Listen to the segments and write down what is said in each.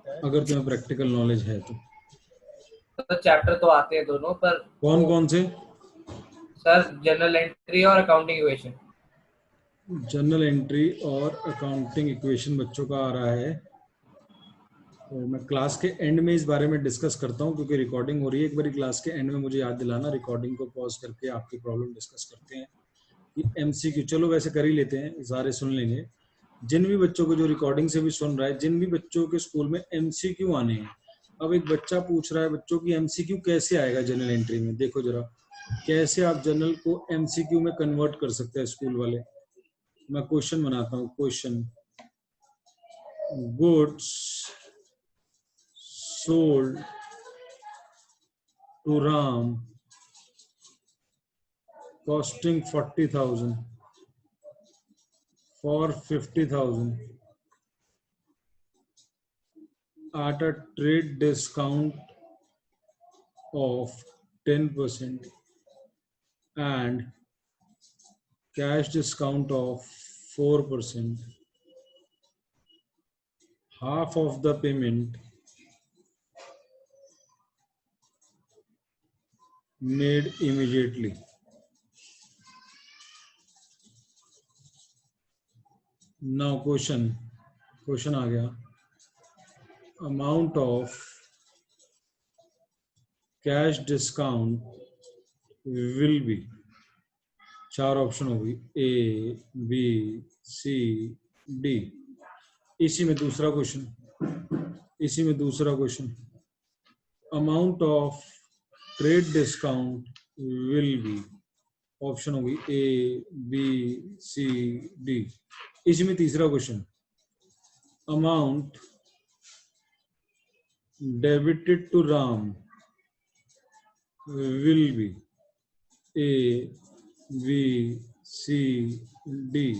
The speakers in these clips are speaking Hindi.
अगर तुम्हें प्रैक्टिकल नॉलेज है तो चैप्टर तो आते हैं दोनों, पर कौन कौन से? सर जनरल एंट्री और अकाउंटिंग इक्वेशन। जनरल एंट्री और अकाउंटिंग इक्वेशन बच्चों का आ रहा है। तो मैं क्लास के एंड में इस बारे में डिस्कस करता हूँ, क्योंकि रिकॉर्डिंग हो रही है। एक बार क्लास के एंड में मुझे याद दिलाना, रिकॉर्डिंग को पॉज करके आपकी प्रॉब्लम डिस्कस करते हैं कि एमसीक्यू, चलो वैसे कर ही लेते हैं, सारे सुन लेंगे। जिन भी बच्चों को, जो रिकॉर्डिंग से भी सुन रहा है, जिन भी बच्चों के स्कूल में एमसीक्यू आने हैं, अब एक बच्चा पूछ रहा है बच्चों की एमसीक्यू कैसे आएगा जनरल एंट्री में। देखो जरा, कैसे आप जनरल को एमसीक्यू में कन्वर्ट कर सकते हैं स्कूल वाले। मैं क्वेश्चन बनाता हूँ। Question, goods sold to Ram costing 40,000 for 50,000 at a trade discount of 10% and cash discount of 4%. Half of the payment made immediately. Now question आ गया, amount of cash discount will be, चार ऑप्शन होगी, ए बी सी डी। इसी में दूसरा question, amount of trade discount will be, option होगी ए बी सी डी। इसी में तीसरा question, amount debited to Ram will be A B C D.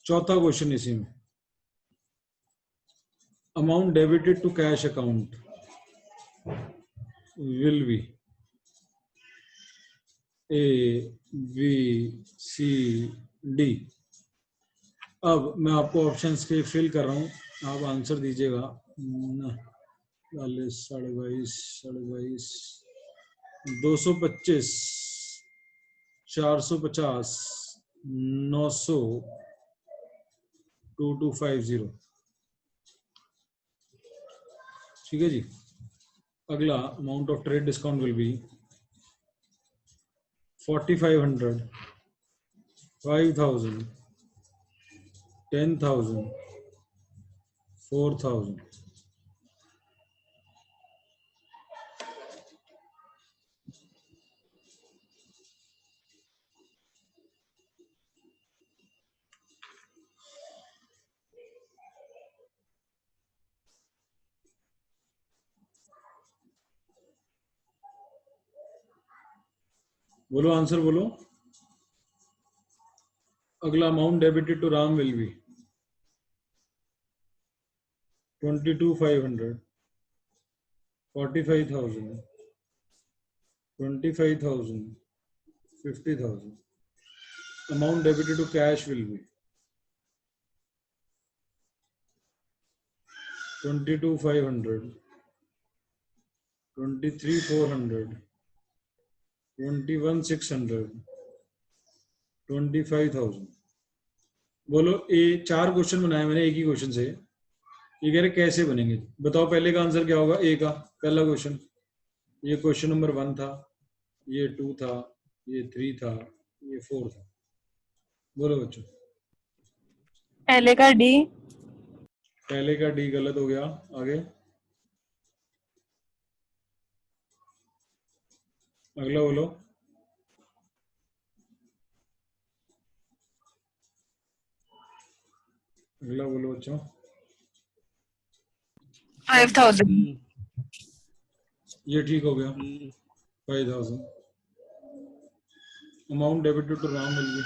चौथा क्वेश्चन इसी में, amount debited to cash account will be A B C D. अब मैं आपको ऑप्शंस के फिल कर रहा हूँ, आप आंसर दीजिएगा। 40, 22.5, 225, 450, 900, 2250। ठीक है जी। अगला, amount of trade discount will be 4500, 5000, 10,000, 4,000। बोलो आंसर बोलो। अगला, amount debited to Ram will be 22,500, 45,000, 25,000, 50,000। Amount debited to cash will be 22,500, 23,400, 21,600, 25,000। बोलो, ए चार क्वेश्चन बनाए मैंने एक ही क्वेश्चन से। ये कह रहे कैसे बनेंगे, बताओ पहले का आंसर क्या होगा। ए का पहला क्वेश्चन, ये क्वेश्चन नंबर 1 था, ये 2 था, ये 3 था, ये 4 था। बोलो बच्चों। पहले का डी। पहले का डी गलत हो गया। आगे, अगला बोलो। अगला बोलो बच्चों। 5,000। ये ठीक हो गया, 5,000। अमाउंट डेबिटेड टू राम मिल गई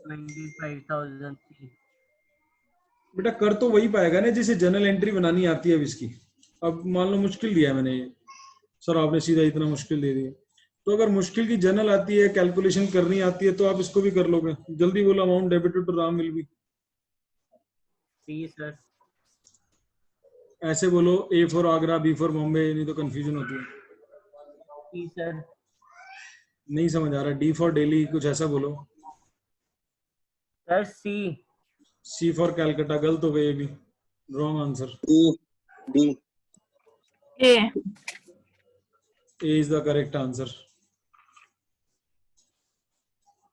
25,000। बेटा कर तो वही पाएगा ना जिसे जनरल एंट्री बनानी आती है अब इसकी। अब मान लो मुश्किल दिया मैंने, सर आपने सीधा इतना मुश्किल दे दिया, तो अगर मुश्किल की जनरल आती है, कैलकुलेशन करनी आती है, तो आप इसको भी कर लोगे। जल्दी बोलो, amount debited to Ram will be C sir. ऐसे बोलो, A for Agra, B for Bombay, नहीं तो कंफ्यूजन होती है। C sir. नहीं समझ आ रहा, डी फॉर दिल्ली, कुछ ऐसा बोलो। Sir C. C for Calcutta, गलत हो गई ये भी, wrong answer. D. A. A is the correct answer.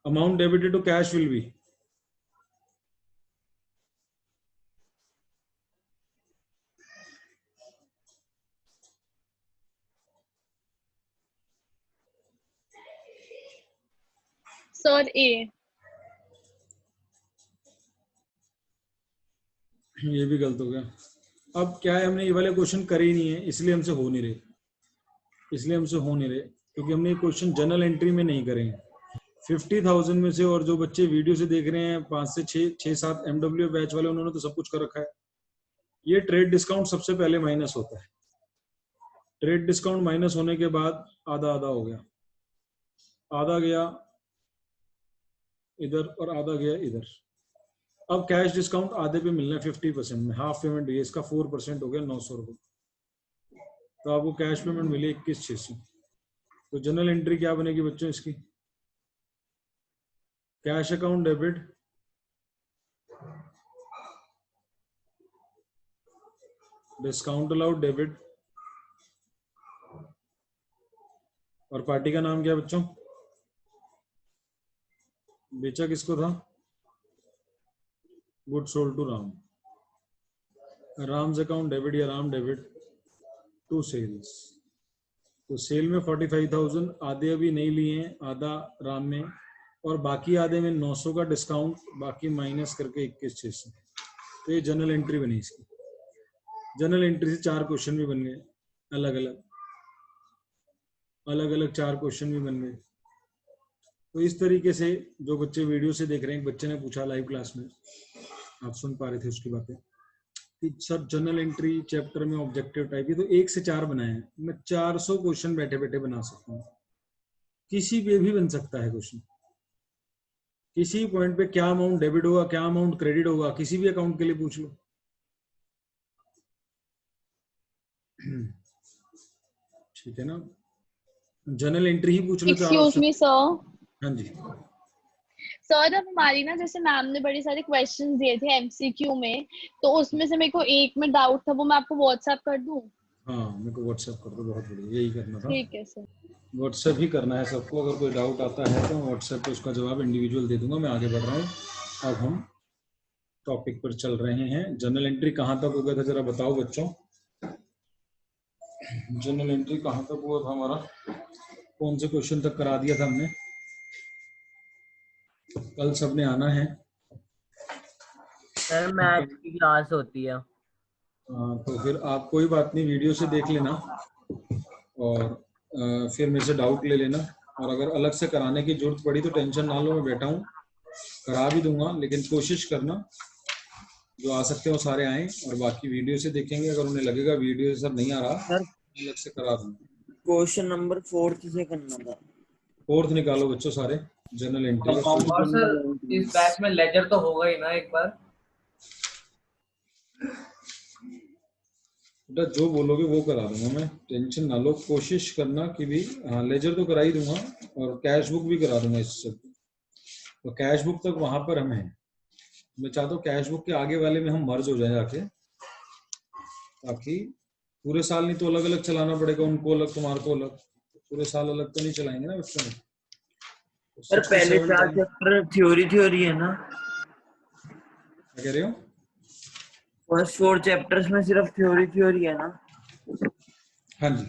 Amount debited to cash will be, Sir, A. ये भी गलत हो गया। अब क्या है, हमने ये वाले क्वेश्चन करे ही नहीं है, इसलिए हमसे हो नहीं रहे, क्योंकि हमने ये क्वेश्चन जनरल एंट्री में नहीं करे हैं। 50,000 में से, और जो बच्चे वीडियो से देख रहे हैं 5 से 6-7 MW बैच वाले, उन्होंने तो सब कुछ कर रखा है। ये ट्रेड डिस्काउंट सबसे पहले माइनस होता है। ट्रेड डिस्काउंट माइनस होने के बाद आधा आधा हो गया, आधा गया इधर और आधा गया इधर। अब कैश डिस्काउंट आधे पे मिलना है 50% में, हाफ पेमेंट ये इसका 4% हो गया 900 रुपये। तो आपको कैश पेमेंट मिली 21,600। तो जनरल एंट्री क्या बनेगी बच्चों इसकी? Cash account debit, discount allowed debit, और पार्टी का नाम क्या है बच्चों? बेचा किसको था? Good sold to Ram. Ram's account debit या राम डेबिट टू सेल्स। तो सेल में 45,000, आधे अभी नहीं लिए हैं, आधा राम में, और बाकी आधे में 900 का डिस्काउंट, बाकी माइनस करके 21,600। तो ये जनरल एंट्री बनी इसकी। जनरल एंट्री से 4 क्वेश्चन भी बन गए, अलग अलग 4 क्वेश्चन भी बन गए। तो इस तरीके से जो बच्चे वीडियो से देख रहे हैं, एक बच्चे ने पूछा लाइव क्लास में, आप सुन पा रहे थे उसकी बातें, कि सर जनरल एंट्री चैप्टर में ऑब्जेक्टिव टाइप, ये तो 1 से 4 बनाए हैं, मैं 400 क्वेश्चन बैठे बैठे बना सकता हूँ। किसी पे भी बन सकता है क्वेश्चन, किसी पॉइंट पे क्या अमाउंट डेबिट होगा, क्या अमाउंट क्रेडिट होगा, किसी भी अकाउंट के लिए पूछ लो। ठीक है ना? जनरल एंट्री ही पूछ लो। Excuse me sir. हाँ जी सर, अब हमारी ना, जैसे मैम ने बड़ी सारे क्वेश्चंस दिए थे एमसीक्यू में, तो उसमें से मेरे को एक में डाउट था, वो मैं आपको व्हाट्सएप कर दूं? हाँ, मेरे को व्हाट्सएप कर दो, बहुत बढ़िया, यही करना था। ठीक है सर। व्हाट्सएप ही करना है सबको। अगर कोई डाउट आता है तो व्हाट्सएप पे उसका जवाब इंडिविजुअल दे दूंगा। मैं आगे बढ़ रहा हूँ, अब हम टॉपिक पर चल रहे हैं। जनरल एंट्री कहाँ तक हो गया था जरा बताओ बच्चों। जनरल एंट्री कहाँ तक हुआ था हमारा? कौन से क्वेश्चन तक करा दिया था हमने? कल सबने आना है सर मैथ्स की क्लास होती है। तो फिर आप कोई बात नहीं, वीडियो से देख लेना और फिर मेरे से डाउट ले लेना। और अगर अलग से कराने की जरूरत पड़ी तो टेंशन ना लो, मैं बैठा हूँ, करा भी दूंगा। लेकिन कोशिश करना जो आ सकते हो सारे आए, और बाकी वीडियो से देखेंगे। अगर उन्हें लगेगा वीडियो से सब नहीं आ रहा, सर अलग से करा दूंगा। क्वेश्चन नंबर 4 से करना था। 4th निकालो बच्चों सारे, जनरल एंट्री। और सर इस बैच में लेजर तो होगा ही ना एक बार? बेटा जो बोलोगे वो करा दूंगा मैं, टेंशन ना लो। कोशिश करना कि भी, हाँ लेजर तो करा ही दूंगा, और कैश बुक भी करा दूंगा इससे। तो कैश बुक तक वहां पर हम हैं। मैं चाहता हूँ कैश बुक के आगे वाले में हम मर्ज हो जाए जाके, ताकि पूरे साल नहीं तो अलग अलग चलाना पड़ेगा, उनको अलग तुम्हारे को अलग। पूरे साल अलग तो नहीं चलाएंगे ना बच्चों में। सर पहले 4 चैप्टर थ्योरी है ना? क्या कह रहे हो? फर्स्ट 4 चैप्टर्स में सिर्फ थ्योरी है ना? हाँ जी,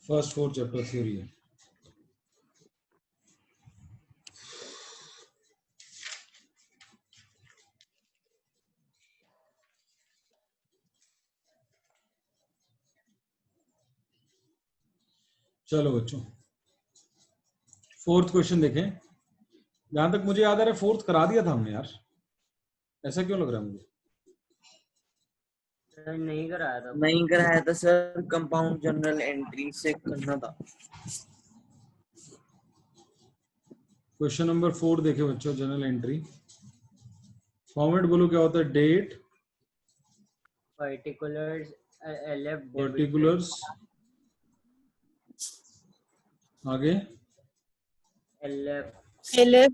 फर्स्ट 4 चैप्टर थ्योरी है। चलो बच्चों 4th क्वेश्चन देखें। जहां तक मुझे याद आ रहा है 4th करा दिया था हमने यार, ऐसा क्यों लग रहा है मुझे? सर नहीं कराया था सर, कंपाउंड जनरल एंट्री से करना था। क्वेश्चन नंबर 4 देखे बच्चों, जनरल एंट्री। फॉर्मेट बोलो क्या होता है? Date, particulars, LF debit particulars, आगे LF LF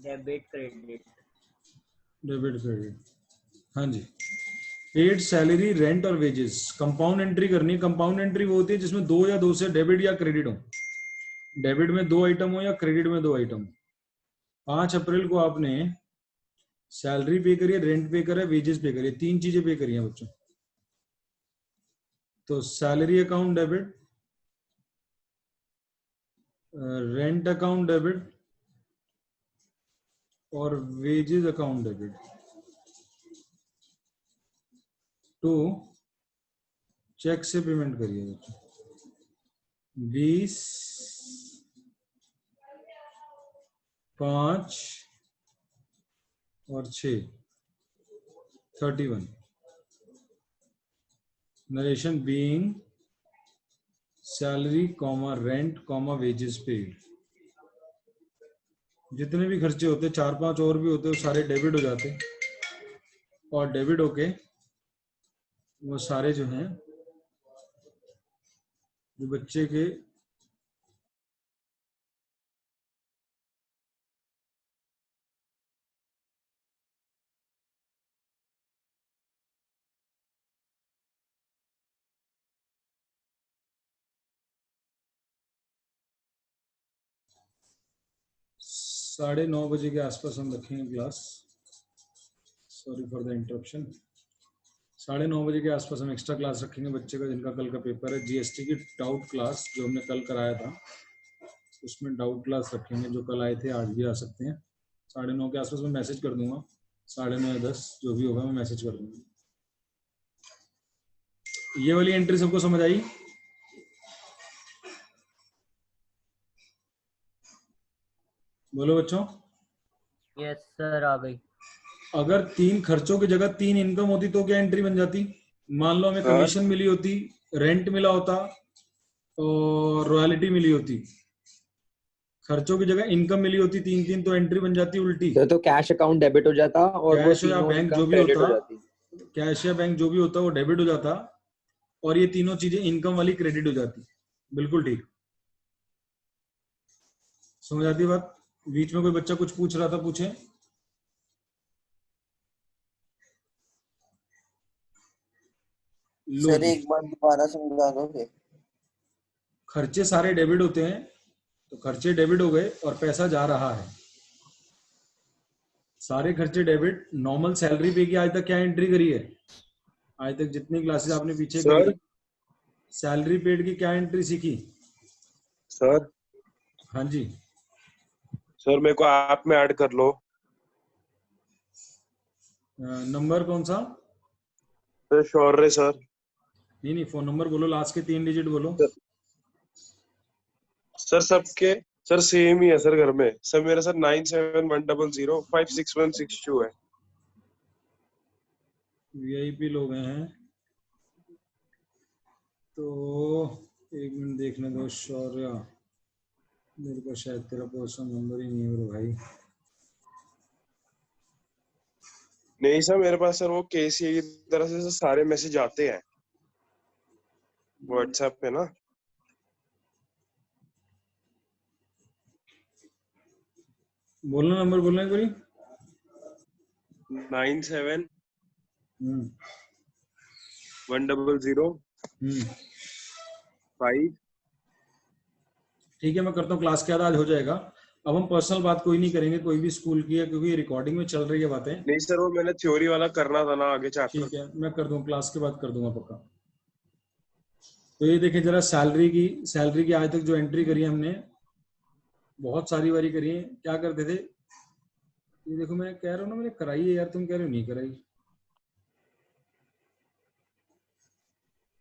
debit credit. Debit credit. हाँ जी। पेड सैलरी, रेंट और वेजेस। कंपाउंड एंट्री करनी है। कंपाउंड एंट्री वो होती है जिसमें दो या दो से डेबिट या क्रेडिट हो। डेबिट में दो आइटम हो या क्रेडिट में दो आइटम। 5 अप्रैल को आपने सैलरी पे करी है, रेंट पे करा है, वेजेस पे करी है, 3 चीजें पे करी हैं बच्चों। तो salary account debit, rent account debit और वेजेस अकाउंट डेबिट। तो चेक से पेमेंट करिए बच्चों। 20, 5 और 6, 31। Narration being salary comma rent comma wages paid. जितने भी खर्चे होते 4-5 और भी होते वो सारे डेबिट हो जाते, और डेबिट होके वो सारे जो हैं जो बच्चे के साढ़े 9 बजे के आसपास हम रखेंगे class. Sorry for the interruption. 9:30 बजे के आसपास हम एक्स्ट्रा क्लास रखेंगे बच्चे का, जिनका कल का पेपर है। जीएसटी की डाउट क्लास जो हमने कल कराया था, उसमें डाउट क्लास रखेंगे। जो कल आए थे आज भी आ सकते हैं। 9:30 के आसपास मैं मैसेज कर दूंगा। 9:30 या 10 जो भी होगा मैं मैसेज कर दूंगा। ये वाली एंट्री सबको समझ आई? बोलो बच्चों। Yes sir, आ गई। अगर 3 खर्चों की जगह 3 इनकम होती तो क्या एंट्री बन जाती? मान लो हमें कमीशन मिली होती, रेंट मिला होता और रॉयल्टी मिली होती। खर्चों की जगह इनकम मिली होती 3-3, तो एंट्री बन जाती उल्टी। तो कैश अकाउंट डेबिट हो जाता और वो कैश या तीनों बैंक जो इनकम भी क्रेडिट होता, हो जाती। कैश या बैंक जो भी होता वो डेबिट हो जाता, और ये तीनों चीजें इनकम वाली क्रेडिट हो जाती। बिल्कुल ठीक। समझ आती बात? बीच में कोई बच्चा कुछ पूछ रहा था, पूछे। लो सर जी, एक बार दोबारा समझा दोगे? खर्चे सारे डेबिट होते हैं, तो खर्चे डेबिट हो गए और पैसा जा रहा है। सारे खर्चे डेबिट। नॉर्मल सैलरी पे की आज तक क्या एंट्री करी है? आज तक जितनी क्लासेस आपने पीछे सर, करी, सैलरी पेड की क्या एंट्री सीखी? सर हाँ जी। सर मेरे को ऐप में ऐड कर लो। नंबर कौन सा? सर श्योर है सर। नहीं, फोन नंबर बोलो, लास्ट के 3 डिजिट बोलो। सर सबके सर सेम ही है सर घर में। सर मेरा सर 9710056162 है। वीआईपी लोग हैं तो एक मिनट देखने दो। शौर्य, मेरे को शायद तेरा पर्सनल नंबर ही नहीं है मेरे भाई। नहीं सर मेरे पास सर वो केसीए की तरफ से सर सारे मैसेज आते हैं व्हाट्सएप पे ना। बोलना, नंबर बोलना एक बारी। 971005। ठीक है, मैं करता हूँ, क्लास के बाद आज हो जाएगा। अब हम पर्सनल बात कोई नहीं करेंगे कोई भी स्कूल की है, क्योंकि रिकॉर्डिंग में चल रही है बातें। नहीं सर वो मैंने थ्योरी वाला करना था ना आगे चैप्टर। ठीक है, मैं कर दूंगा, क्लास के बाद कर दूंगा पक्का। तो ये देखें जरा, सैलरी की आज तक जो एंट्री करी है हमने, बहुत सारी बारी करी है। क्या करते थे, ये देखो मैं कह रहा हूँ ना मैंने कराई है यार, तुम कह रहे हो नहीं कराई।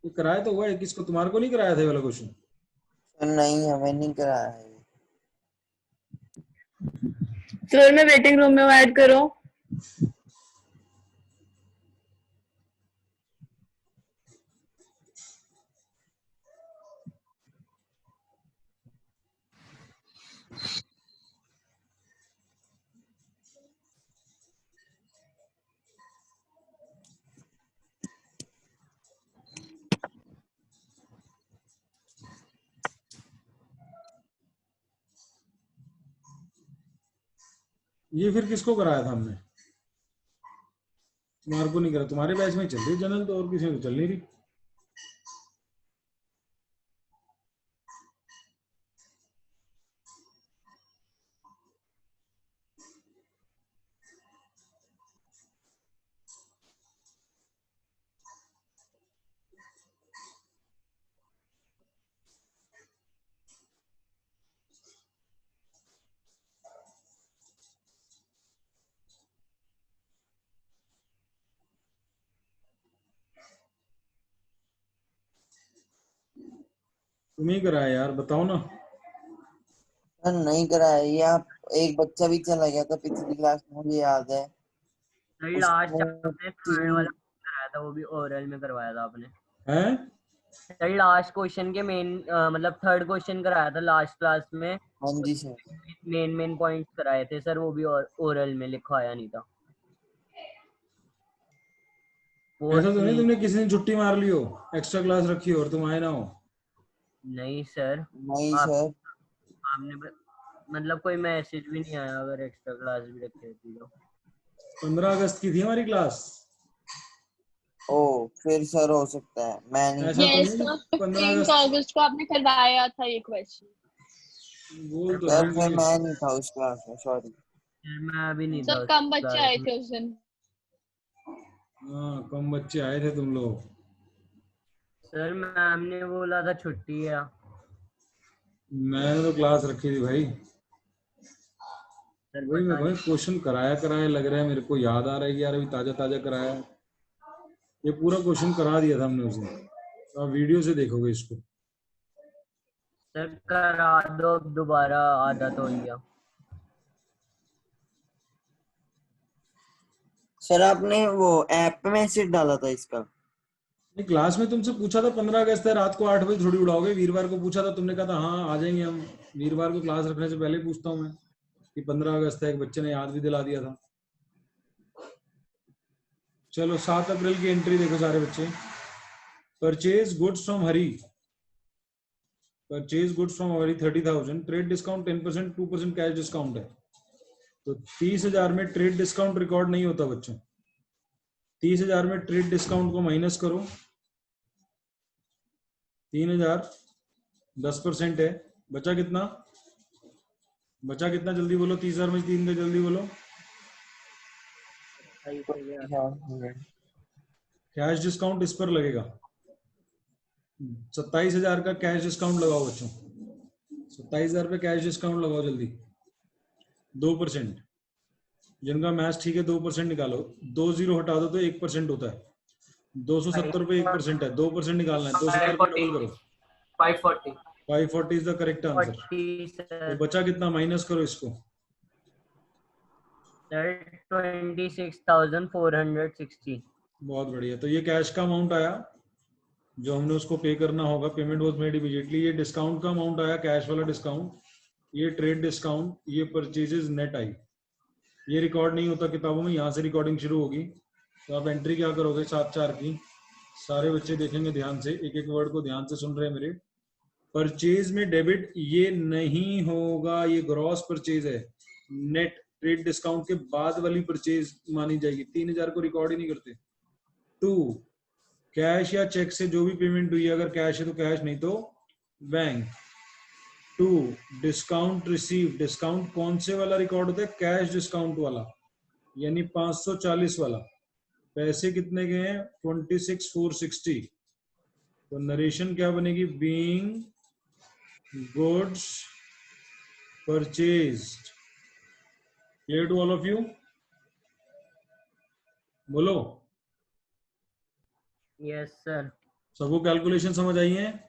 ये कराया तो हुआ है, किसको, तुम्हारे को नहीं कराया था ये वाला क्वेश्चन? नहीं हमें नहीं कराया है। सर मैं वेटिंग रूम में ऐड करो। ये फिर किसको कराया था हमने? तुम्हारे को नहीं करा, तुम्हारे बैच में ही चल रही जनरल, तो और किसी में तो चल नहीं रही। तुम्हें ही कराया यार, बताओ ना। सर नहीं कराया ये, आप एक बच्चा भी चला गया था पिछली क्लास में, मुझे याद है। सर लास्ट उसको आपने थर्ड वाला कराया था, वो भी ओरल में करवाया था आपने। हैं? सर लास्ट क्वेश्चन के मेन मतलब थर्ड क्वेश्चन कराया था लास्ट क्लास में। हाँ जी सर। मेन पॉइंट्स कराए थे सर, वो भी ओरल में लिखवाया नहीं था। वो ऐसा तो नहीं तुमने किसी दिन छुट्टी मार ली हो, एक्स्ट्रा क्लास रखी हो और तुम आए ना हो? नहीं सर, नहीं आप सर। आपने मतलब कोई मैसेज भी नहीं आया अगर एक्स्ट्रा क्लास भी रखी होती तो। 15 अगस्त की थी हमारी क्लास। ओ फिर सर हो सकता है, मैं नहीं ऐसा था। तो यस नहीं सर, कि 15 15 अगस्त अगस्त को आपने करवाया था ये क्वेश्चन। बोल तो सर रहे फिर हैं। मैं नहीं था उस क्लास में, सॉरी। फिर मैं अभी नहीं था सब उस कम बच्चे क्लास आए में। थे उस दिन। हाँ, कम बच्चे आए थे तुम लोग। सर मैम ने बोला था छुट्टी है। मैंने तो क्लास रखी थी भाई। सर वही मैं पता वही नहीं। क्वेश्चन कराया कराया लग रहा है, मेरे को याद आ रहा है कि यार अभी ताजा ताजा कराया है। ये पूरा क्वेश्चन करा दिया था हमने उस दिन, तो आप वीडियो से देखोगे इसको। सर करा दो अब दोबारा, आधा तो हो गया। सर आपने वो ऐप पे मैसेज डाला था इसका? नहीं, क्लास में तुमसे पूछा था 15 अगस्त है, रात को 8 बजे थोड़ी उड़ाओगे। वीरवार को पूछा था, तुमने कहा था हाँ आ जाएंगे हम। वीरवार को क्लास रखने से पहले पूछता हूँ मैं कि 15 अगस्त है, एक बच्चे ने याद भी दिला दिया था। चलो 7 अप्रैल की एंट्री देखो सारे बच्चे। Purchase goods from Hari, purchase goods from Hari 30,000, trade discount 10%, 2% cash discount है। तो 30,000 में ट्रेड डिस्काउंट रिकॉर्ड नहीं होता बच्चों। 30,000 में ट्रेड डिस्काउंट को माइनस करो, 3,000 10% है, बचा कितना? बचा कितना जल्दी बोलो, 30,000 में 3 का जल्दी बोलो। कैश डिस्काउंट इस पर लगेगा, 27,000 का कैश डिस्काउंट लगाओ बच्चों। 27,000 पे कैश डिस्काउंट लगाओ जल्दी, 2%। जिनका मैथ ठीक है 2% निकालो, 2 जीरो हटा दो तो 1% होता है। 270 पे 1% है, 2% निकालना है, 270 पे डबल करो। 540 540 इज द करेक्ट आंसर। 40 तो सर। बचा कितना, माइनस करो इसको। सर 26,460। बहुत बढ़िया, तो ये कैश का अमाउंट आया जो हमने उसको पे करना होगा। Payment was made immediately. ये डिस्काउंट का अमाउंट आया, कैश वाला डिस्काउंट। ये ट्रेड डिस्काउंट, ये परचेजेस नेट आई। ये रिकॉर्ड नहीं होता किताबों में, यहाँ से रिकॉर्डिंग शुरू होगी। तो आप एंट्री क्या करोगे 7/4 की, सारे बच्चे देखेंगे ध्यान से, एक एक वर्ड को ध्यान से सुन रहे हैं मेरे। परचेज में डेबिट ये नहीं होगा, ये ग्रॉस परचेज है। नेट ट्रेड डिस्काउंट के बाद वाली परचेज मानी जाएगी। 3,000 को रिकॉर्ड ही नहीं करते। 2, कैश या चेक से जो भी पेमेंट हुई है, अगर कैश है तो कैश, नहीं तो बैंक। 2, डिस्काउंट रिसीव, डिस्काउंट कौन से वाला रिकॉर्ड होता है? कैश डिस्काउंट वाला, यानी 540 वाला। पैसे कितने गए हैं? 26,460। तो नरेशन क्या बनेगी? Being goods purchased. Clear to all of you? बोलो। Yes sir. सबको कैलकुलेशन समझ आई है?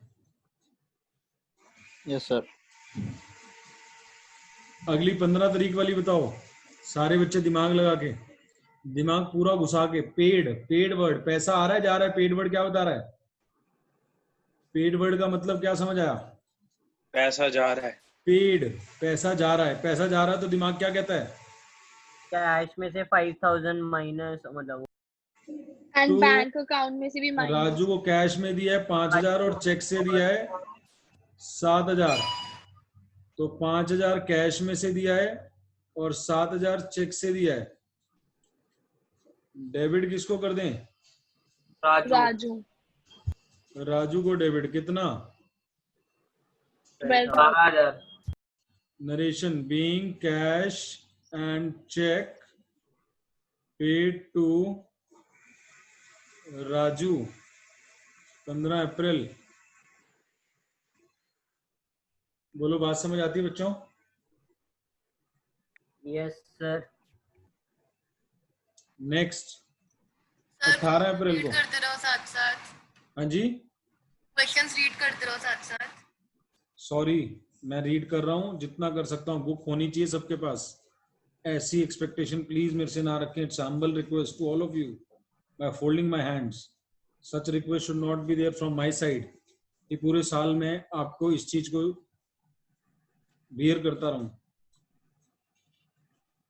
Yes sir. अगली 15 तारीख वाली बताओ, सारे बच्चे दिमाग लगा के, दिमाग पूरा घुसा के। पेड, पेड वर्ड, पैसा आ रहा है जा रहा है, पेड वर्ड क्या बता रहा है? पेड वर्ड का मतलब क्या समझ आया? पैसा जा रहा है। पेड, पैसा जा रहा है। पैसा जा रहा है तो दिमाग क्या कहता है? कैश में से 5,000 माइनस, मतलब एंड तो बैंक अकाउंट में से भी माइनस। राजू को कैश में दिया है 5,000 और चेक से दिया है 7,000। तो 5,000 कैश में से दिया है और 7,000 चेक से दिया है, डेबिट किसको कर दें? राजू। राजू को डेबिट कितना? 12,000। Narration being cash and cheque paid to Raju 15 April. बोलो, बात समझ आती है बच्चों? Yes sir. नेक्स्ट 18 अप्रैल को। करते रहो साथ साथ। हाँ जी, क्वेश्चंस रीड करते रहो साथ साथ। सॉरी, मैं रीड कर रहा हूँ जितना कर सकता हूँ। बुक होनी चाहिए सबके पास। ऐसी एक्सपेक्टेशन प्लीज मेरे से ना रखें। It's humble request to all of you by folding my hands. Such request should not be there from my side कि पूरे साल में आपको इस चीज को बियर करता रहूं।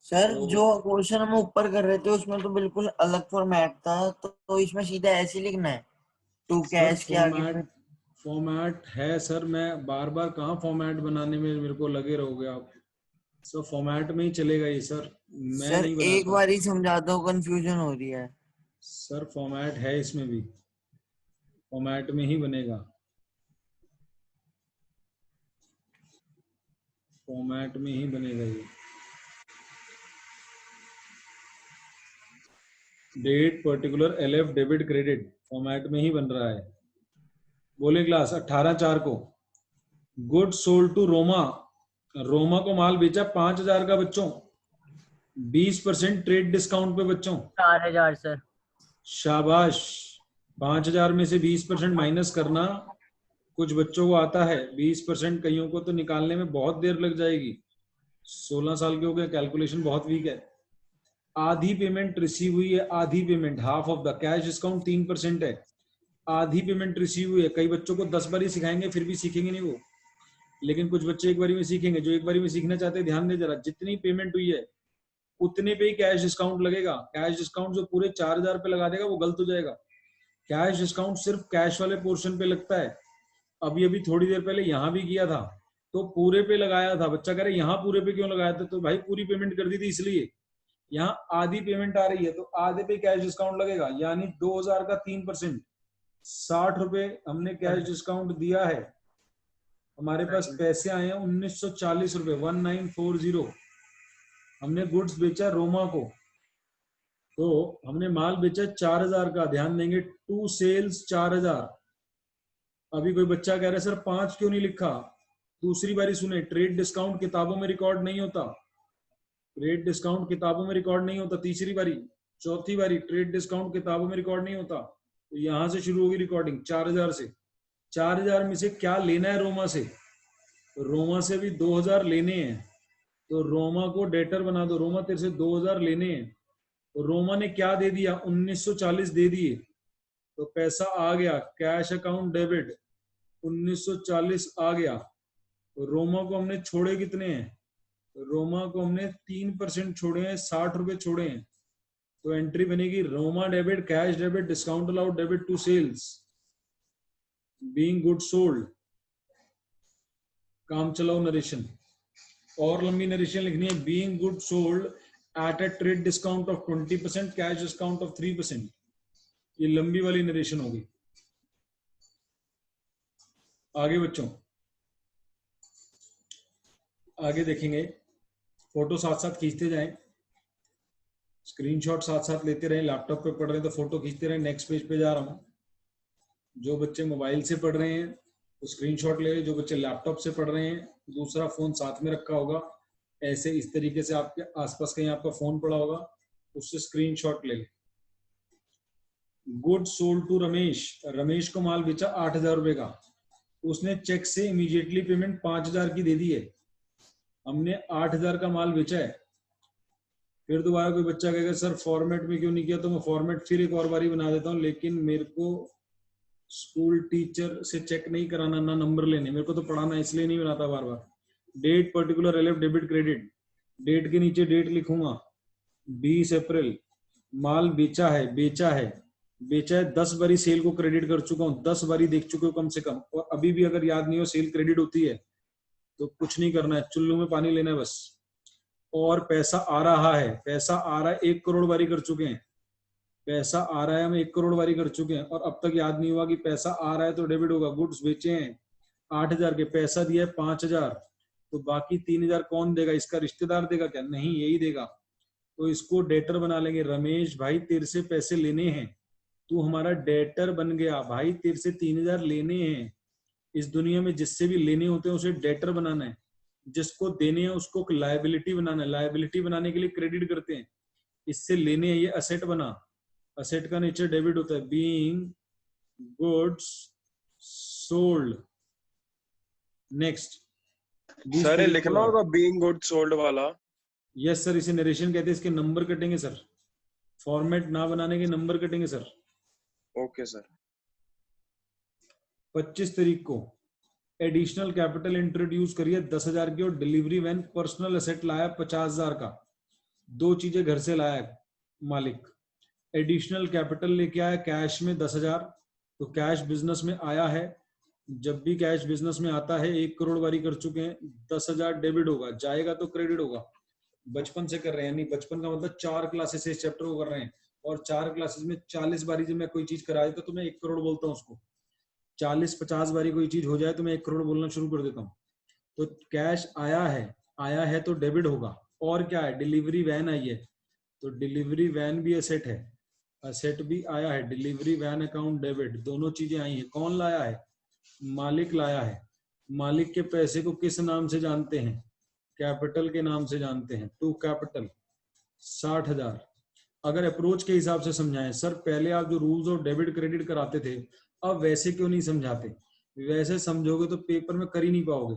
सर जो क्वेश्चन हम ऊपर कर रहे थे उसमें तो बिल्कुल अलग फॉर्मेट था, तो इसमें सीधा ऐसे लिखना है टू कैश के आगे। फॉर्मेट है सर, मैं बार बार कहाँ फॉर्मेट बनाने में मेरे को लगे रहोगे आप। सर फॉर्मेट में ही चलेगा ये सर, मैं सर नहीं बनाता। एक बार ही समझा दो, कंफ्यूजन हो रही है। सर फॉर्मेट है, इसमें भी फॉर्मेट में ही बनेगा, फॉर्मेट में ही बनेगा ये। Date particular LF debit credit format में ही बन रहा है। बोले क्लास 18/4 को good sold to Roma. Roma को माल बेचा 5,000 का बच्चों, 20% ट्रेड डिस्काउंट पे बच्चों। 4,000 सर। शाबाश। 5,000 में से 20% माइनस करना कुछ बच्चों को आता है, 20% कईयों को तो निकालने में बहुत देर लग जाएगी। 16 साल के हो गए, कैलकुलेशन बहुत वीक है। आधी पेमेंट रिसीव हुई है, आधी payment, half of the cash discount 3% है। आधी पेमेंट रिसीव हुई है। कई बच्चों को 10 बार ही सिखाएंगे फिर भी सीखेंगे नहीं वो, लेकिन कुछ बच्चे एक बारी में सीखेंगे। जो एक बारी में सीखना चाहते हैं ध्यान दे जरा, जितनी पेमेंट हुई है उतने पे ही कैश डिस्काउंट लगेगा। कैश डिस्काउंट जो पूरे 4,000 पे लगा देगा वो गलत हो जाएगा। कैश डिस्काउंट सिर्फ कैश वाले पोर्शन पे लगता है। अभी थोड़ी देर पहले यहाँ भी किया था तो पूरे पे लगाया था। बच्चा कह रहे यहाँ पूरे पे क्यों लगाया था, तो भाई पूरी पेमेंट कर दी थी इसलिए। यहाँ आधी पेमेंट आ रही है तो आधे पे कैश डिस्काउंट लगेगा, यानी 2,000 का 3%, 60 रुपए हमने कैश डिस्काउंट दिया है। हमारे पास पैसे आए हैं 1940 रुपए, 1940। हमने गुड्स बेचा रोमा को, तो हमने माल बेचा 4,000 का। ध्यान देंगे, टू सेल्स 4,000। अभी कोई बच्चा कह रहा है सर 5 क्यों नहीं लिखा। दूसरी बारी सुने, ट्रेड डिस्काउंट किताबों में रिकॉर्ड नहीं होता। ट्रेड डिस्काउंट किताबों में रिकॉर्ड नहीं होता। तीसरी बारी, चौथी बारी, ट्रेड डिस्काउंट किताबों में रिकॉर्ड नहीं होता। तो यहां से शुरू होगी रिकॉर्डिंग 4,000 से। 4,000 में से क्या लेना है रोमा से, रोमा से भी 2,000 लेने हैं। तो रोमा को डेटर बना दो। रोमा तेरे से 2,000 लेने हैं, तो रोमा ने क्या दे दिया, 1940 दे दिए, तो पैसा आ गया कैश अकाउंट डेबिट, 1940 आ गया। तो रोमा को हमने छोड़े कितने हैं, रोमा को हमने 3% छोड़े हैं, 60 रुपए छोड़े हैं। तो एंट्री बनेगी Roma debit, cash debit, discount allowed debit to sales, being good sold. काम चलाओ नरेशन, और लंबी नरेशन लिखनी है। Being good sold at a trade discount of 20%, cash discount of 3%। ये लंबी वाली नरेशन होगी। आगे बच्चों, आगे देखेंगे। फोटो साथ साथ खींचते जाएं, स्क्रीनशॉट साथ साथ लेते रहें। लैपटॉप पे पढ़ रहे हैं तो फोटो खींचते रहें। नेक्स्ट पेज पे जा रहा हूं। जो बच्चे मोबाइल से पढ़ रहे हैं तो स्क्रीनशॉट ले। जो बच्चे लैपटॉप से पढ़ रहे हैं, दूसरा फोन साथ में रखा होगा, ऐसे इस तरीके से आपके आसपास कहीं आपका फोन पड़ा होगा, उससे स्क्रीनशॉट ले ले। Good sold to Ramesh. Ramesh को माल बेचा 8,000 रुपए का, उसने चेक से इमीडिएटली पेमेंट 5,000 की दे दी है। हमने 8,000 का माल बेचा है। फिर दोबारा कोई बच्चा कहेगा सर फॉर्मेट में क्यों नहीं किया, तो मैं फॉर्मेट फिर एक और बारी बना देता हूँ, लेकिन मेरे को स्कूल टीचर से चेक नहीं कराना, ना नंबर लेने, मेरे को तो पढ़ाना, इसलिए नहीं बनाता बार बार। Date particular LF debit credit, date के नीचे डेट लिखूंगा 20 अप्रैल। माल बेचा है, बेचा है, बेचा है। 10 बारी सेल को क्रेडिट कर चुका हूँ, 10 बारी देख चुके हो कम से कम। और अभी भी अगर याद नहीं हो सेल क्रेडिट होती है तो कुछ नहीं करना है, चुल्लू में पानी लेना है बस। और पैसा आ रहा है, पैसा आ रहा है, 1 करोड़ बारी कर चुके हैं, पैसा आ रहा है, हम 1 करोड़ बारी कर चुके हैं और अब तक याद नहीं हुआ कि पैसा आ रहा है तो डेबिट होगा। गुड्स बेचे हैं 8,000 के, पैसा दिया है 5,000, तो बाकी 3,000 कौन देगा? इसका रिश्तेदार देगा क्या? नहीं, यही देगा। तो इसको डेटर बना लेंगे। रमेश भाई तेरे से पैसे लेने हैं, तू हमारा डेटर बन गया भाई, तेरे से 3,000 लेने हैं। इस दुनिया में जिससे भी लेने होते हैं उसे डेटर बनाना है, जिसको देने हैं उसको लायबिलिटी बनाना है। लायबिलिटी बनाने के लिए क्रेडिट करते हैं, इससे लेने हैं, ये असेट बना। असेट का नेचर डेबिट होता है। Being goods sold. Next sir ये लिखना होगा बीइंग गुड सोल्ड वाला। यस सर, इसे नरेशन कहते हैं। इसके नंबर कटेंगे सर, फॉर्मेट ना बनाने के नंबर कटेंगे सर। Okay sir. 25 तारीख को एडिशनल कैपिटल इंट्रोड्यूस करिए 10,000 की और डिलीवरी वैन पर्सनल एसेट लाया 50,000 का। 2 चीजें घर से लाया मालिक। एडिशनल कैपिटल लेके आया कैश में 10,000, तो कैश बिजनेस में आया है। जब भी कैश बिजनेस में आता है 1 करोड़ बारी कर चुके हैं, 10,000 डेबिट होगा, जाएगा तो क्रेडिट होगा। बचपन से कर रहे हैं, यानी बचपन का मतलब 4 क्लासेस से इस चैप्टर को कर रहे हैं और 4 क्लासेस में 40 बारी जब मैं कोई चीज करा देता तो मैं 1 करोड़ बोलता हूँ उसको। 40-50 बारी कोई चीज हो जाए तो मैं 1 करोड़ बोलना शुरू कर देता हूँ। तो कैश आया है तो डेबिट होगा। और क्या है? डिलीवरी वैन आई है, तो डिलीवरी वैन भी एसेट है, असेट भी आया है। डिलीवरी वैन अकाउंट डेबिट, दोनों चीजें आई हैं। कौन लाया है? मालिक लाया है। मालिक के पैसे को किस नाम से जानते हैं? कैपिटल के नाम से जानते हैं। To capital 60,000। अगर अप्रोच के हिसाब से समझाएं, सर पहले आप जो रूल्स और डेबिट क्रेडिट कराते थे अब वैसे क्यों नहीं समझाते? वैसे समझोगे तो पेपर में कर ही नहीं पाओगे।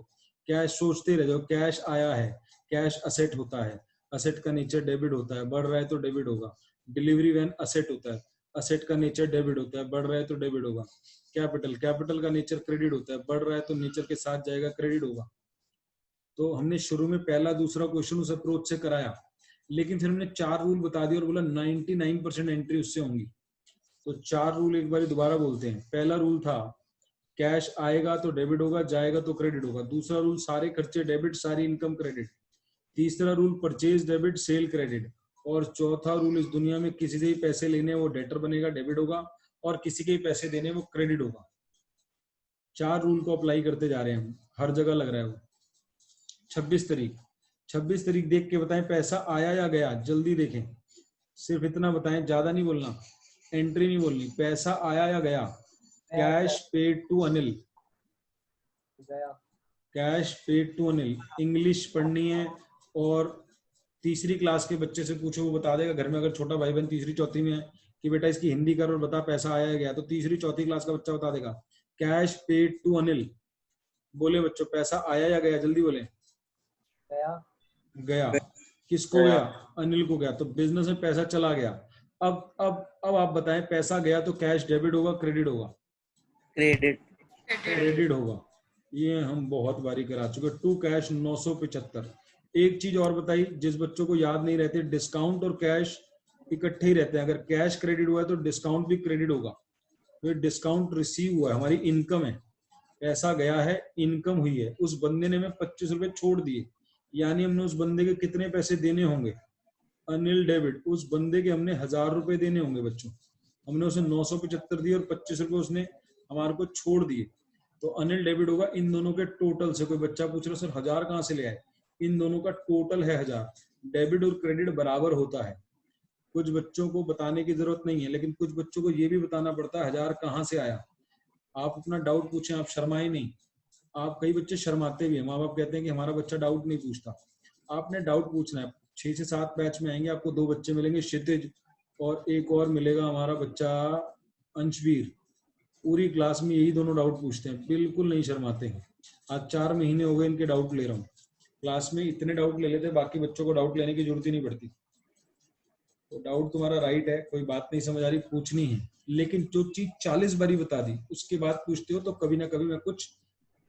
कैश सोचते रह जाओ, कैश आया है, कैश असेट होता है, असेट का नेचर डेबिट होता है, बढ़ रहा है तो डेबिट होगा। डिलीवरी वैन असेट होता है, असेट का नेचर डेबिट होता है, बढ़ रहा है तो डेबिट होगा। कैपिटल का नेचर क्रेडिट होता है, बढ़ रहा है तो नेचर के साथ जाएगा, क्रेडिट होगा। तो हमने शुरू में पहला दूसरा क्वेश्चन उस अप्रोच से कराया, लेकिन फिर हमने 4 रूल बता दिए और बोला 99% एंट्री उससे होंगी। तो 4 रूल एक बार दोबारा बोलते हैं। पहला रूल था कैश आएगा तो डेबिट होगा, जाएगा तो क्रेडिट होगा। दूसरा रूल सारे खर्चे डेबिट, सारी इनकम क्रेडिट। तीसरा rule purchase debit, cell credit. और चौथा रूल इस दुनिया में किसी से ही पैसे लेने वो डेटर बनेगा, डेबिट होगा, और किसी के ही पैसे देने वो क्रेडिट होगा। 4 रूल को अप्लाई करते जा रहे हैं हम, हर जगह लग रहा है वो। 26 तारीख देख के बताएं पैसा आया या गया, जल्दी देखें। सिर्फ इतना बताएं, ज्यादा नहीं बोलना, एंट्री नहीं बोलनी। पैसा आया या गया? Cash paid to Anil, cash paid to Anil. English पढ़नी है और तीसरी क्लास के बच्चे से पूछो, वो बता देगा। घर में अगर छोटा भाई बहन तीसरी चौथी में है कि बेटा इसकी हिंदी कर और बता पैसा आया या गया, तो तीसरी चौथी क्लास का बच्चा बता देगा। कैश पेड टू अनिल, बोले बच्चों पैसा आया या गया, जल्दी बोले। गया। किसको गया? अनिल को गया, तो बिजनेस में पैसा चला गया। अब आप बताएं पैसा गया तो कैश डेबिट होगा, क्रेडिट होगा? क्रेडिट होगा। ये हम बहुत बारी करा चुके। To cash 975। एक चीज और बताई, जिस बच्चों को याद नहीं रहती, डिस्काउंट और कैश इकट्ठे ही रहते हैं। अगर कैश क्रेडिट हुआ है तो डिस्काउंट भी क्रेडिट होगा। तो डिस्काउंट रिसीव हुआ है, हमारी इनकम है, पैसा गया है, इनकम हुई है। उस बंदे ने हमें 25 रुपए छोड़ दिए, यानी हमने उस बंदे के कितने पैसे देने होंगे? अनिल डेबिट, उस बंदे के हमने 1000 रुपए देने होंगे बच्चों। हमने उसे 975 दिए और 25 रुपए उसने हमारे को छोड़ दिए, तो अनिल डेबिट होगा इन दोनों के टोटल से। कोई बच्चा पूछ रहा सर 1000 कहाँ से ले आए? इन दोनों का टोटल है 1000। डेबिट और क्रेडिट बराबर होता है। कुछ बच्चों को बताने की जरूरत नहीं है, लेकिन कुछ बच्चों को ये भी बताना पड़ता है 1000 कहाँ से आया। आप अपना डाउट पूछें, आप शर्माए नहीं। आप, कई बच्चे शर्माते भी हैं, माँ बाप कहते हैं कि हमारा बच्चा डाउट नहीं पूछता। आपने डाउट पूछना है। 6 से 7 बैच में आएंगे, आपको 2 बच्चे मिलेंगे, क्षितिज और एक और मिलेगा हमारा बच्चा अंशवीर। पूरी क्लास में यही दोनों डाउट पूछते हैं, बिल्कुल नहीं शर्माते हैं। आज 4 महीने हो गए इनके डाउट ले रहा हूँ। क्लास में इतने डाउट ले लेते, बाकी बच्चों को डाउट लेने की जरूरत ही नहीं पड़ती। तो डाउट तुम्हारा राइट है, कोई बात नहीं समझ आ रही, पूछनी है। लेकिन जो चीज 40 बारी बता दी उसके बाद पूछते हो तो कभी ना कभी मैं कुछ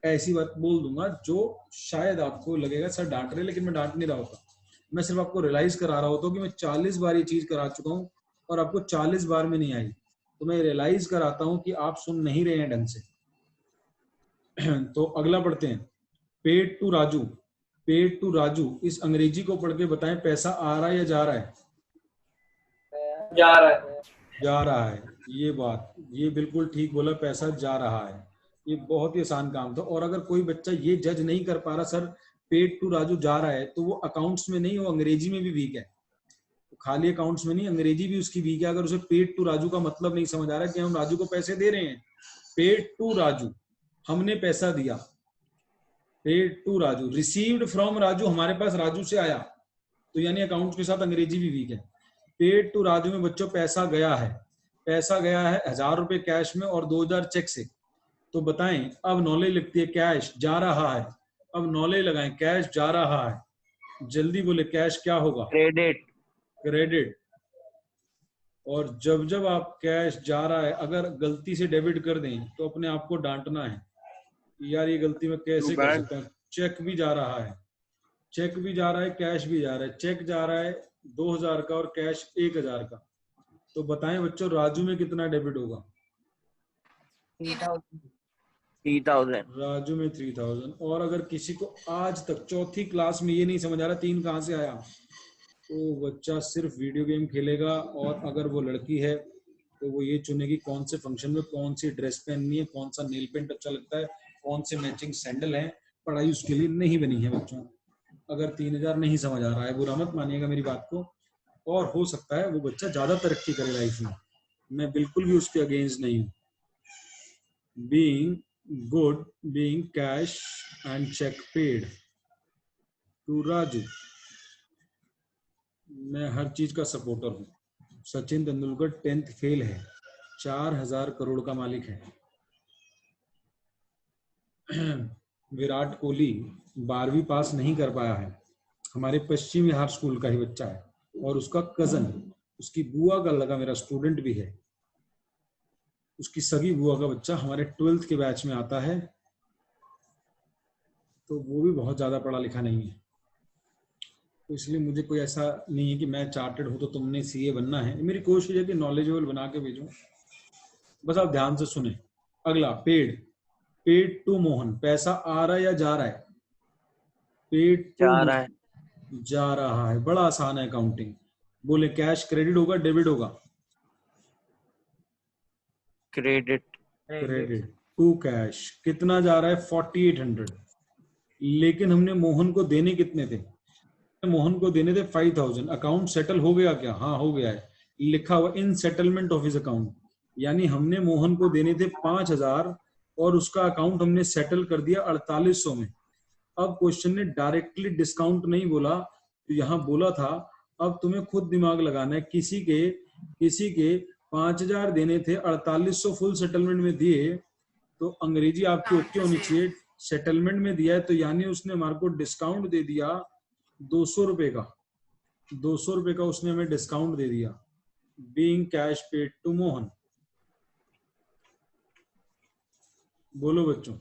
ऐसी बात बोल दूंगा जो शायद आपको लगेगा सर डांट रहे, लेकिन मैं डांट नहीं रहा होता। मैं सिर्फ आपको रियलाइज करा रहा होता हूँ कि मैं 40 बार ये चीज करा चुका हूँ और आपको 40 बार में नहीं आई, तो मैं रियलाइज कराता हूँ कि आप सुन नहीं रहे हैं ढंग से। तो अगला पढ़ते हैं। Paid to Raju. Paid to Raju, इस अंग्रेजी को पढ़ के बताएं पैसा आ रहा है या जा रहा है? जा रहा है। जा रहा है। ये बात, ये बिल्कुल ठीक बोला, पैसा जा रहा है। ये बहुत ही आसान काम था। और अगर कोई बच्चा ये जज नहीं कर पा रहा सर पेड टू राजू जा रहा है, तो वो अकाउंट्स में नहीं, वो अंग्रेजी में भी वीक है। तो खाली अकाउंट्स में नहीं, अंग्रेजी भी उसकी वीक है। अगर उसे पेड टू राजू का मतलब नहीं समझ आ रहा कि हम राजू को पैसे दे रहे हैं, पेड टू राजू, हमने पैसा दिया। Paid to Raju, received from Raju, हमारे पास राजू से आया, तो यानी अकाउंट्स के साथ अंग्रेजी भी वीक है। पेड टू राजू में बच्चों पैसा गया है, पैसा गया है 1000 रुपए कैश में और 2000 चेक से। तो बताएं, अब नॉलेज लिखती है कैश जा रहा है, अब नॉलेज लगाएं कैश जा रहा है। जल्दी बोले कैश क्या होगा? क्रेडिट। क्रेडिट। और जब जब आप कैश जा रहा है अगर गलती से डेबिट कर दें तो अपने आप को डांटना है, यार ये गलती मैं कैसे कर सकता हूँ। चेक भी जा रहा है, चेक भी जा रहा है, कैश भी जा रहा है। चेक जा रहा है 2000 का और कैश 1000 का। तो बताएं बच्चों राजू में कितना डेबिट होगा? 3000। राजू में 3000। और अगर किसी को आज तक चौथी क्लास में ये नहीं समझ आ रहा 3 कहाँ से आया, तो बच्चा सिर्फ वीडियो गेम खेलेगा। और अगर वो लड़की है तो वो ये चुनेगी कौन से फंक्शन में कौन सी ड्रेस पहननी है, कौन सा नेल पेंट अच्छा लगता है, कौन से मैचिंग सैंडल है। पढ़ाई उसके लिए नहीं बनी है बच्चों। अगर 3000 नहीं समझ आ रहा है, बुरा मत मानिएगा मेरी बात को, और हो सकता है वो बच्चा ज्यादा तरक्की करे लाइफ में, मैं बिल्कुल भी उसके अगेंस्ट नहीं हूँ। Being good, being cash and cheque paid to Raju, मैं हर चीज का सपोर्टर हूँ। सचिन तेंदुलकर 10th फेल है, 4000 करोड़ का मालिक है। विराट कोहली 12वीं पास नहीं कर पाया है, हमारे पश्चिम बिहार स्कूल का ही बच्चा है। और उसका कजन, उसकी बुआ का लगा मेरा स्टूडेंट भी है, उसकी सगी बुआ का बच्चा हमारे 12th के बैच में आता है। तो वो भी बहुत ज्यादा पढ़ा लिखा नहीं है। तो इसलिए मुझे कोई ऐसा नहीं है कि मैं चार्टेड हूं तो तुमने सीए बनना है। मेरी कोशिश है कि नॉलेजेबल बना के भेजूं, बस आप ध्यान से सुने। अगला पेड, पेड टू मोहन, पैसा आ रहा है या जा रहा है? पेड टू जा रहा है। जा रहा है। बड़ा आसान है अकाउंटिंग। बोले कैश क्रेडिट होगा डेबिट होगा? क्रेडिट। Credit to cash. कितना जा रहा है? 4800। लेकिन हमने मोहन को देने कितने थे? मोहन को देने थे 5000। अकाउंट सेटल हो गया क्या? हाँ हो गया है, लिखा हुआ इन सेटलमेंट ऑफ हिज अकाउंट। यानी हमने मोहन को देने थे 5000 और उसका अकाउंट हमने सेटल कर दिया 4800 में। अब क्वेश्चन ने डायरेक्टली डिस्काउंट नहीं बोला, तो यहाँ बोला था अब तुम्हें खुद दिमाग लगाना है। किसी के 5000 देने थे, 4800 फुल सेटलमेंट में दिए, तो अंग्रेजी आपकी ओके होनी चाहिए। सेटलमेंट में दिया है तो यानी उसने हमारे को डिस्काउंट दे दिया 200 रुपए का। 200 रुपए का उसने हमें डिस्काउंट दे दिया। Being cash paid to Mohan. बोलो बच्चों,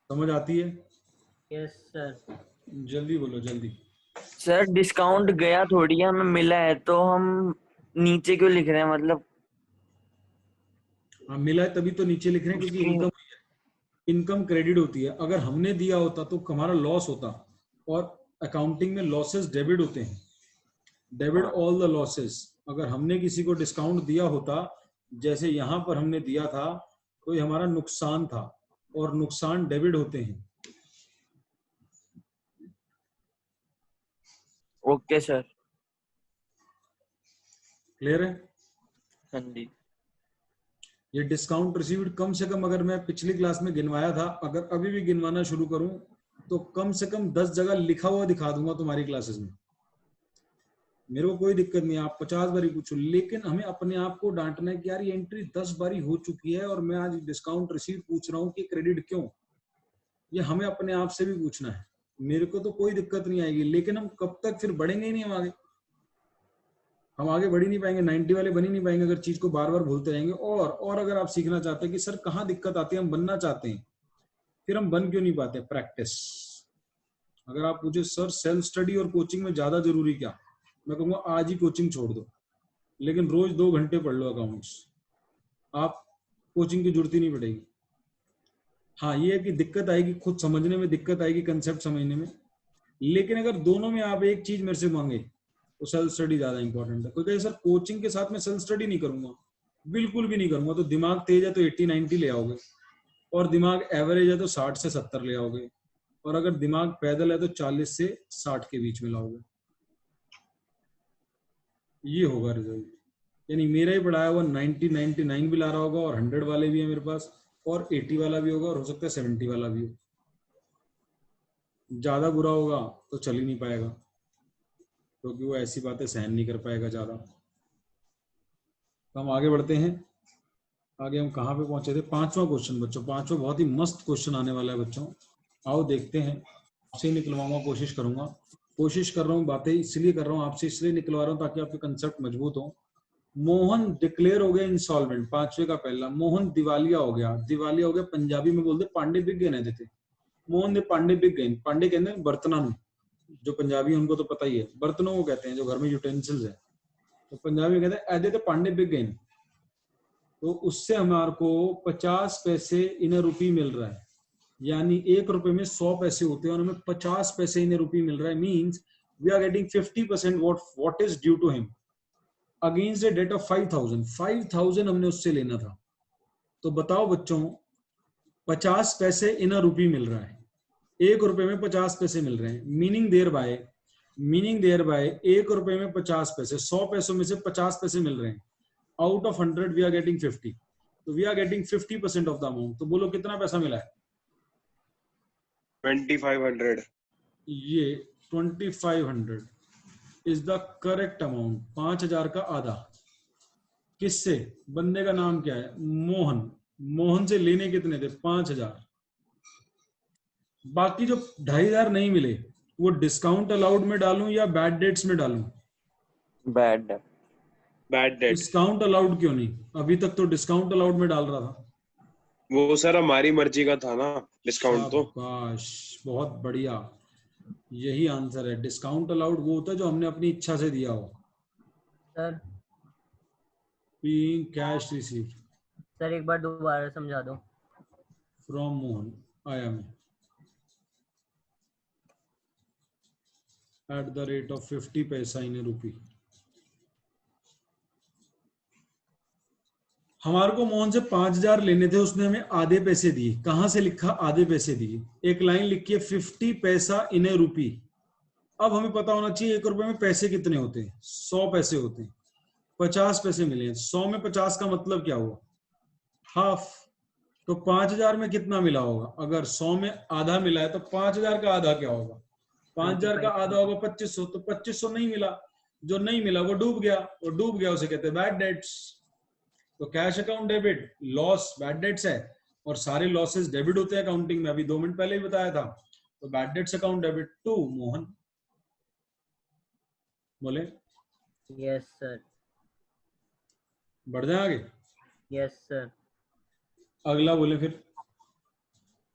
समझ आती है? Yes sir. जल्दी बोलो जल्दी। सर डिस्काउंट गया थोड़ी है, हमें मिला है, तो हम नीचे क्यों लिख रहे हैं? मतलब हाँ मिला है तभी तो नीचे लिख रहे हैं, क्योंकि इनकम क्रेडिट होती है। अगर हमने दिया होता तो हमारा लॉस होता, और अकाउंटिंग में लॉसेस डेबिट होते हैं, डेबिट ऑल द लॉसेस। अगर हमने किसी को डिस्काउंट दिया होता, जैसे यहाँ पर हमने दिया था, तो ये हमारा नुकसान था, और नुकसान डेबिट होते हैं। Okay sir. क्लियर है? हाँ जी। ये डिस्काउंट रिसीव्ड कम से कम, अगर मैं पिछली क्लास में गिनवाया था, अगर अभी भी गिनवाना शुरू करूं तो कम से कम 10 जगह लिखा हुआ दिखा दूंगा तुम्हारी क्लासेस में। मेरे को कोई दिक्कत नहीं, आप 50 बारी पूछो, लेकिन हमें अपने आप को डांटना है कि यार ये एंट्री 10 बारी हो चुकी है और मैं आज डिस्काउंट रिसीव पूछ रहा हूँ कि क्रेडिट क्यों। ये हमें अपने आप से भी पूछना है। मेरे को तो कोई दिक्कत नहीं आएगी, लेकिन हम कब तक फिर बढ़ेंगे ही नहीं, हम आगे बढ़ ही नहीं पाएंगे, 90 वाले बन ही नहीं पाएंगे अगर चीज को बार बार भूलते रहेंगे। और अगर आप सीखना चाहते हैं कि सर कहाँ दिक्कत आती है, हम बनना चाहते हैं, फिर हम बन क्यों नहीं पाते? प्रैक्टिस। अगर आप पूछे सर सेल्फ स्टडी और कोचिंग में ज्यादा जरूरी क्या, मैं कहूँगा आज ही कोचिंग छोड़ दो, लेकिन रोज 2 घंटे पढ़ लो अकाउंट्स, आप कोचिंग की जरूरत ही नहीं पड़ेगी। हाँ ये है कि दिक्कत आएगी, खुद समझने में दिक्कत आएगी, कंसेप्ट समझने में। लेकिन अगर दोनों में आप एक चीज मेरे से मांगे तो सेल्फ स्टडी ज्यादा इंपॉर्टेंट है। कोई कहे सर कोचिंग के साथ में सेल्फ स्टडी नहीं करूंगा, बिल्कुल भी नहीं करूंगा। तो दिमाग तेज है तो 80-90 ले आओगे, और दिमाग एवरेज है तो 60 से 70 ले आओगे, और अगर दिमाग पैदल है तो 40 से 60 के बीच में लाओगे। ये होगा रिजल्ट। यानी मेरा ही पढ़ाया हुआ 90-99 भी ला रहा होगा, और 100 वाले भी है मेरे पास, और 80 वाला भी होगा, और हो सकता है 70 वाला भी हो। ज्यादा बुरा होगा तो चल ही नहीं पाएगा, क्योंकि वो ऐसी बातें सहन नहीं कर पाएगा ज्यादा। तो हम आगे बढ़ते हैं। आगे हम कहाँ पे पहुंचे थे? 5वां क्वेश्चन बच्चों, 5वां बहुत ही मस्त क्वेश्चन आने वाला है बच्चों। आओ देखते हैं, आपसे निकलवाऊंगा, कोशिश करूंगा, कोशिश कर रहा हूँ, बातें इसलिए कर रहा हूँ आपसे, इसलिए निकलवा रहा हूँ ताकि आपके कंसेप्ट मजबूत हो। मोहन डिक्लेयर हो गया इंसॉल्वेंट, 5वें का पहला। मोहन दिवालिया हो गया। दिवालिया हो गया पंजाबी में बोलते पांडे बिक गए देते। मोहन ने पांडे बिक गए। पांडे कहते हैं बर्तना, जो पंजाबी उनको तो पता ही है, बर्तनों को कहते हैं जो घर में यूटेंसिल्स है, तो पंजाबी में कहते हैं ऐसे तो पांडे बिक गए। तो उससे हमारे को 50 पैसे इन रुपी मिल रहा है, यानी 1 रुपए में 100 पैसे होते हैं और हमें 50 पैसे इन रुपी मिल रहा है। Means we are getting 50% what is due to him against the date of 5000 हमने उससे लेना था। तो बताओ बच्चों, 50 पैसे इन रुपी मिल रहा है, 1 रुपए में 50 पैसे मिल रहे हैं। मीनिंग देयर बाय 1 रुपए में 50 पैसे, 100 पैसों में से 50 पैसे मिल रहे हैं। Out of 100 we are getting 50, तो we are getting 50% of the amount. तो बोलो कितना पैसा मिला है? 2500। ये 2500 इज द करेक्ट अमाउंट। 5000 का आधा। किससे? बंदे का नाम क्या है? मोहन। मोहन से लेने कितने थे? 5000। बाकी जो 2500 नहीं मिले वो डिस्काउंट अलाउड में डालूं या बैड डेट्स में डालूं? Bad debt. डिस्काउंट अलाउड क्यों नहीं? अभी तक तो डिस्काउंट अलाउड में डाल रहा था। वो सर हमारी मर्जी का था ना डिस्काउंट तो। शाबाश, बहुत बढ़िया, यही आंसर है। डिस्काउंट अलाउड वो होता है जो हमने अपनी इच्छा से दिया हो। Sir being cash received. Sir एक बार दोबारा समझा दो। फ्रॉम मोहन आया मैं एट द रेट ऑफ 50 पैसा इन रुपी। हमारे को मोहन से 5000 लेने थे, उसने हमें आधे पैसे दिए। कहां से लिखा? आधे पैसे दिए। एक लाइन लिखी है 50 पैसा इन रुपी। अब हमें पता होना चाहिए 1 रुपए में पैसे कितने होते हैं। 100 पैसे होते हैं। 50 पैसे मिले हैं। 100 में 50 का मतलब क्या हुआ? हाफ। तो 5000 में कितना मिला होगा? अगर 100 में आधा मिला है तो 5000 का आधा क्या होगा? 5000 का आधा होगा 2500। तो 2500 नहीं मिला, जो नहीं मिला वो डूब गया। वो डूब गया उसे कहते हैं बैड डेट्स। तो cash account debit, loss bad debts है, और सारे लॉसेस डेबिट होते हैं अकाउंटिंग में, अभी 2 मिनट पहले ही बताया था। तो bad debts account debit to Mohan. बोले यस सर। बढ़ जाए आगे। Yes sir. अगला बोले फिर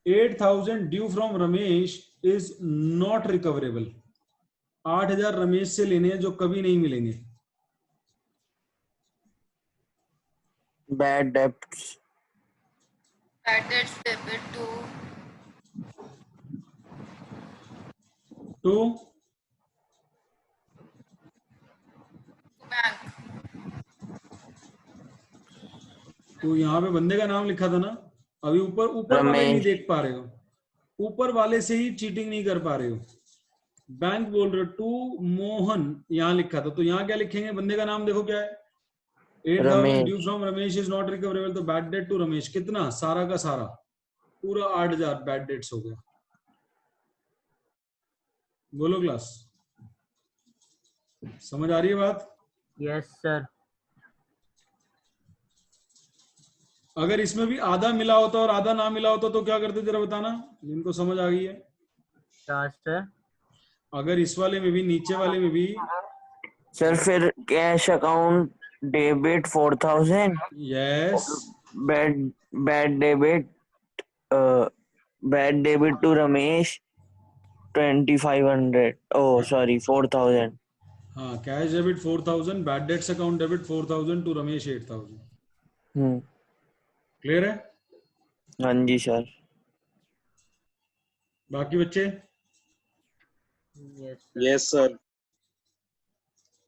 8000 due from Ramesh is not recoverable. 8000 Ramesh से लेने हैं जो कभी नहीं मिलेंगे। Bad debts. Bad debts debit to to bank. तो यहाँ पे बंदे का नाम लिखा था ना, अभी ऊपर ऊपर वाले नहीं रमेश। देख पा रहे हो, ऊपर वाले से ही चीटिंग नहीं कर पा रहे हो। बैंक बोल रहे हो टू मोहन, यहाँ लिखा था, तो यहाँ क्या लिखेंगे? बंदे का नाम देखो क्या है? 8000 Ramesh. Due from Ramesh is not recoverable, तो बैड डेट टू रमेश कितना? सारा का सारा पूरा 8000 बैड डेट्स हो गया। बोलो क्लास, समझ आ रही है बात? Yes sir. अगर इसमें भी आधा मिला होता और आधा ना मिला होता तो क्या करते जरा बताना, जिनको समझ आ गई है। क्या सर? अगर इस वाले में भी, नीचे वाले में भी, सर फिर cash account debit 4000, yes, bad debit to Ramesh 2500, oh sorry 4000। हाँ, cash debit 4000, bad debts account debit 4000 to Ramesh 8000। Clear है? हाँ जी सर। बाकी बच्चे, यस सर। Yes sir.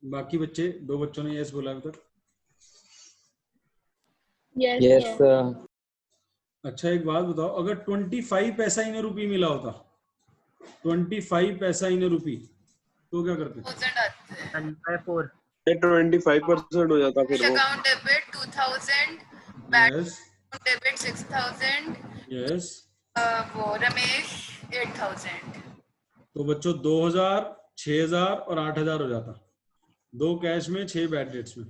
बाकी बच्चे, 2 बच्चों ने यस बोला अभी तक। Yes yes sir. सर। अच्छा एक बात बताओ, अगर 25 पैसा इन रुपी मिला होता, 25 पैसा इन रुपी, तो क्या करते? 1000 आते हैं। 1/4। 25% हो जाता फिर कैश वो। Account debit 2000, bank yes account debit 6000, yes. वो रमेश 8000। तो बच्चों 2000, 6000 और 8000 हो जाता, 2 कैश में, 6 बैड डेट्स में।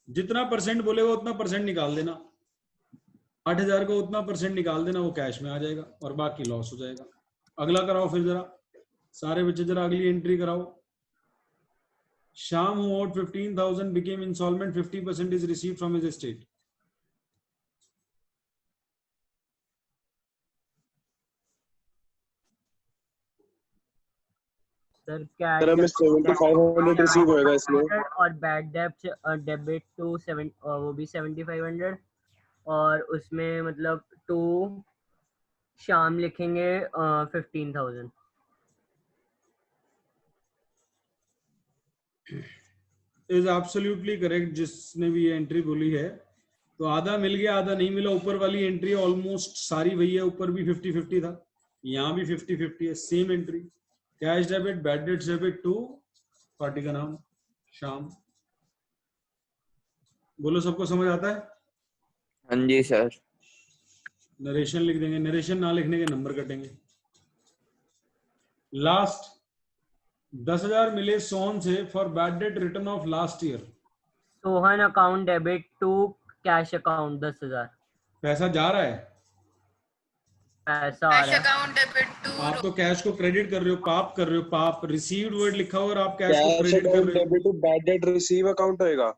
जितना परसेंट बोलेगा उतना परसेंट निकाल देना, 8000 को उतना परसेंट निकाल देना, वो कैश में आ जाएगा और बाकी लॉस हो जाएगा। अगला कराओ फिर जरा, सारे बच्चे जरा अगली एंट्री कराओ। Shyam who owed 15,000 became insolvent, 50% is received from his estate. Sir sir हमें 7500 रिसीव होएगा इसमें। और बैड डेबिट टू 7 वो भी 7500 और उसमें मतलब टू शाम लिखेंगे 15,000। इज एब्सोल्युटली करेक्ट जिसने भी ये एंट्री बोली है। तो आधा मिल गया, आधा नहीं मिला। ऊपर वाली एंट्री ऑलमोस्ट सारी वही है, ऊपर भी 50-50 था, यहाँ भी 50-50 है, same entry. Cash debit, bad debts debit to, party का नाम शाम। बोलो सबको समझ आता है? हाँ जी सर। नरेशन लिख देंगे, नरेशन ना लिखने के नंबर कटेंगे। लास्ट 10,000 मिले सोहन से for bad debt return of last year. Sohan account debit to cash account 10,000। पैसा जा रहा है, पैसा आ कैश रहा है। अकाउंट डेबिट टू आप तो कैश को क्रेडिट कर रहे हो, पाप कर रहे हो, पाप। रिसीव्ड वर्ड लिखा हुआ और आप कैश को कैश क्रेडिट कर अकाउंट रहे हो। Debit to bad debt receive account होएगा।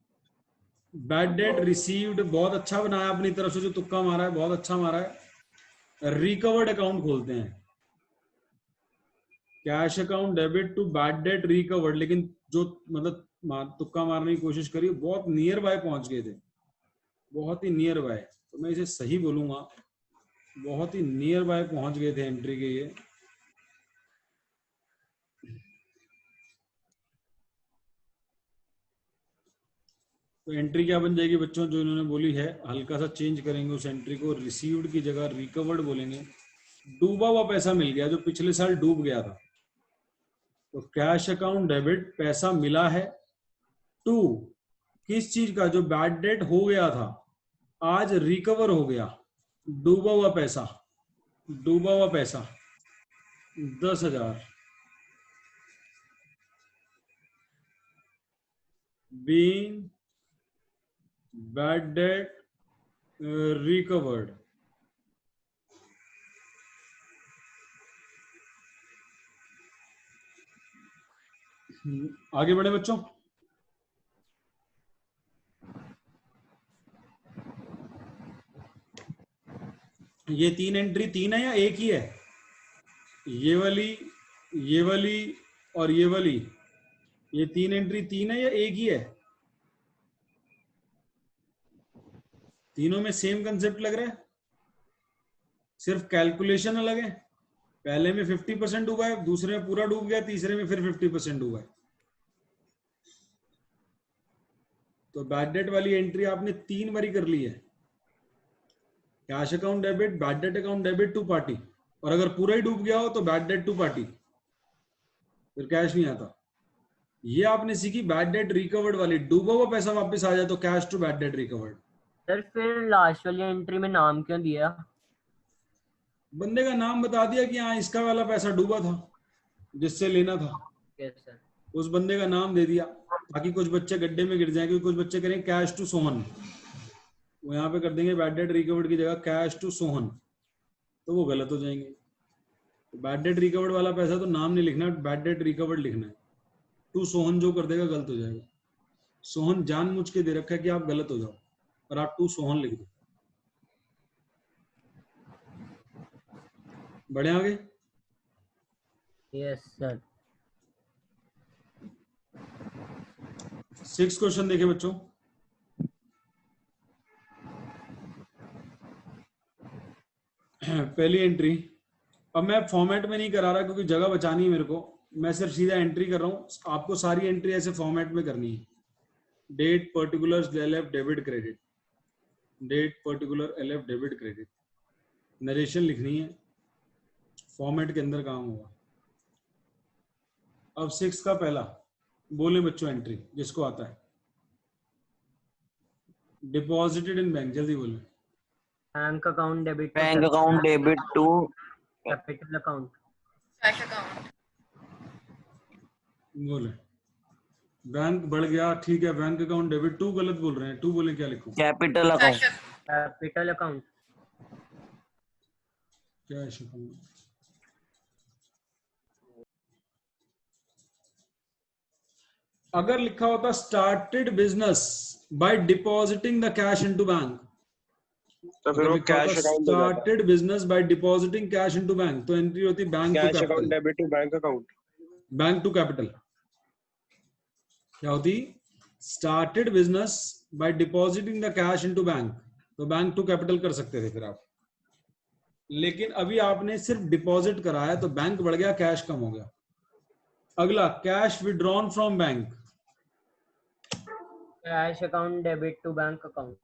बैड डेट रिसीव्ड बहुत अच्छा बनाया अपनी तरफ से, जो तुक्का मारा है बहुत अच्छा मारा है। रिकवर्ड अकाउंट खोलते हैं, cash account debit to bad debt recovered, लेकिन जो मतलब तुक्का मारने की कोशिश करी, बहुत नियर बाय पहुंच गए थे, बहुत ही नियर बाय। तो मैं इसे सही बोलूंगा, बहुत ही नियर बाय पहुंच गए थे एंट्री के ये। तो एंट्री क्या बन जाएगी बच्चों, जो इन्होंने बोली है, हल्का सा चेंज करेंगे उस एंट्री को, रिसीव्ड की जगह रिकवर्ड बोलेंगे। डूबा हुआ पैसा मिल गया, जो पिछले साल डूब गया था। तो कैश अकाउंट डेबिट, पैसा मिला है, टू किस चीज का, जो बैड डेट हो गया था, आज रिकवर हो गया। डूबा हुआ पैसा, डूबा हुआ पैसा 10,000 being bad debt recovered। आगे बढ़े बच्चों। ये 3 एंट्री 3 है या एक ही है? ये वाली, ये वाली और ये वाली, ये 3 एंट्री 3 है या एक ही है? तीनों में सेम कंसेप्ट लग रहा है, सिर्फ कैलकुलेशन अलग है। पहले में 50% डूबा है, दूसरे में पूरा डूब गया, तीसरे में फिर 50% डूबा है। तो बैड डेट वाली एंट्री आपने 3 बारी कर ली है, cash account debit, bad debt account debit to party. और अगर पूरा ही डूब गया हो तो बैड डेट टू पार्टी, फिर कैश नहीं आता। ये आपने सीखी बैड डेट रिकवर्ड वाली, डूबा हुआ पैसा वापस आ जाए तो cash to bad debt recovered. Sir फिर लास्ट वाली एंट्री में नाम क्यों दिया? बंदे का नाम बता दिया कि हाँ इसका वाला पैसा डूबा था, जिससे लेना था, यस सर। उस बंदे का नाम दे दिया, ताकि कुछ बच्चे गड्ढे में गिर जाएं। क्योंकि कुछ बच्चे करेंगे कैश टू सोहन, वो यहाँ पे कर देंगे बैड डेट रिकवर्ड की जगह कैश टू सोहन, तो वो गलत हो जाएंगे। तो बैड डेट रिकवर्ड वाला पैसा तो नाम नहीं लिखना, बैड डेट रिकवर्ड लिखना है। टू सोहन जो कर देगा गलत हो जाएगा। सोहन जानबूझ के दे रखा है कि आप गलत हो जाओ, और आप टू सोहन लिख दो। बढ़े आगे। Yes sir. 6 क्वेश्चन देखे बच्चों। पहली एंट्री, अब मैं फॉर्मेट में नहीं करा रहा क्योंकि जगह बचानी है मेरे को, मैं सिर्फ सीधा एंट्री कर रहा हूँ। आपको सारी एंट्री ऐसे फॉर्मेट में करनी है। Date particular LF debit credit, date particular LF debit credit, narration लिखनी है, फॉर्मेट के अंदर काम होगा। अब 6 का पहला बोले बच्चों एंट्री जिसको आता है, डिपॉजिटेड इन बैंक, जल्दी बोले। Bank account debit to capital account. Cash account. बोले बैंक बढ़ गया, ठीक है, बैंक अकाउंट डेबिट टू, गलत बोल रहे हैं, टू बोले क्या लिखूं? Capital account. Capital account. Cash account. अगर लिखा होता started business by depositing the cash into bank, तो फिर वो cash account started business by depositing cash into bank, तो एंट्री होती bank to cash account capital, debit to bank account. Bank to capital क्या होती? Started business by depositing the cash into bank, तो बैंक टू कैपिटल कर सकते थे फिर आप, लेकिन अभी आपने सिर्फ डिपॉजिट कराया तो बैंक बढ़ गया, कैश कम हो गया। अगला cash withdrawn from bank, cash account debit to bank account.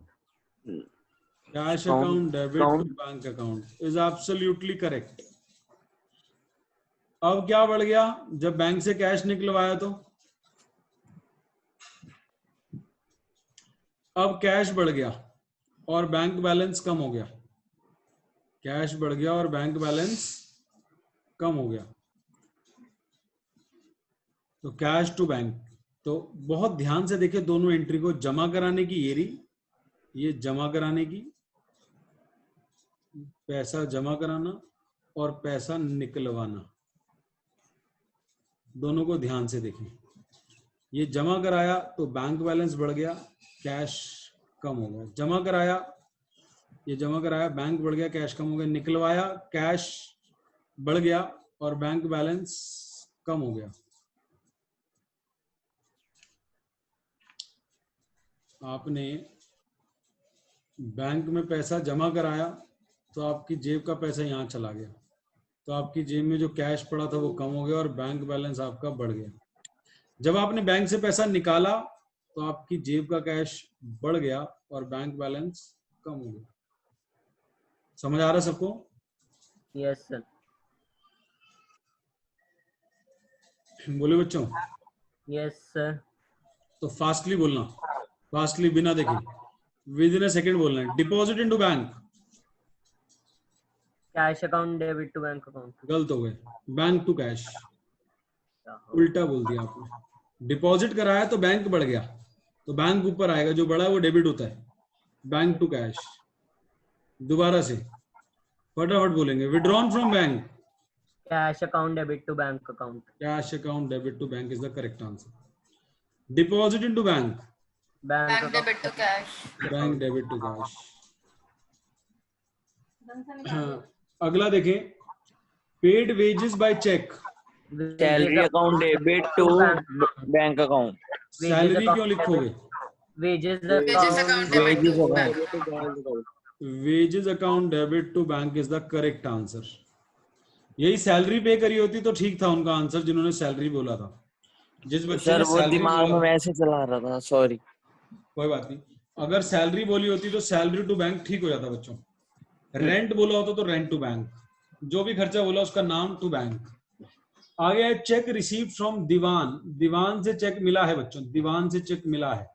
Cash account debit to bank account is absolutely correct. अब क्या बढ़ गया? जब बैंक से कैश निकलवाया तो अब कैश बढ़ गया और बैंक बैलेंस कम हो गया, कैश बढ़ गया और बैंक बैलेंस कम हो गया, तो कैश टू बैंक। तो बहुत ध्यान से देखिए दोनों एंट्री को, जमा कराने की ये रही, ये जमा कराने की, पैसा जमा कराना और पैसा निकलवाना, दोनों को ध्यान से देखें। ये जमा कराया तो बैंक बैलेंस बढ़ गया, कैश कम हो गया। जमा कराया, ये जमा कराया, बैंक बढ़ गया, कैश कम हो गया। निकलवाया, कैश बढ़ गया और बैंक बैलेंस कम हो गया। आपने बैंक में पैसा जमा कराया तो आपकी जेब का पैसा यहाँ चला गया, तो आपकी जेब में जो कैश पड़ा था वो कम हो गया और बैंक बैलेंस आपका बढ़ गया। जब आपने बैंक से पैसा निकाला तो आपकी जेब का कैश बढ़ गया और बैंक बैलेंस कम हो गया। समझ आ रहा सबको? Yes sir. बोले बच्चों? Yes sir. तो फास्टली बोलना, फास्टली बिना देखे, विद इन अ सेकेंड बोलना है। Deposit into bank, cash account debit to bank account. गलत हो गए, बैंक टू कैश, उल्टा बोल दिया आपने। डिपॉजिट कराया तो बैंक बढ़ गया, तो बैंक ऊपर आएगा, जो बड़ा है वो डेबिट होता है। बैंक टू कैश, दोबारा से फटाफट बोलेंगे। Withdrawn from bank, cash account debit to bank account. Cash account debit to bank is the correct answer. Deposit into bank, bank debit to cash. Bank debit to cash. हाँ, अगला देखें, paid wages by cheque, salary account debit to bank account. Salary क्यों लिखोगे? Wages account debit to bank. Wages account debit to bank is the correct answer. यही सैलरी पे करी होती तो ठीक था उनका आंसर, जिन्होंने सैलरी बोला था। जिस बच्चे सर ने वो सैलरी दिमाग में वैसे चला रहा था, सॉरी। कोई बात नहीं, अगर सैलरी बोली होती तो सैलरी टू बैंक ठीक हो जाता बच्चों। रेंट बोला होता तो रेंट टू बैंक, जो भी खर्चा बोला उसका नाम टू बैंक। आगे है cheque receive from Dewan, Dewan से चेक मिला है बच्चों, दीवान से चेक मिला है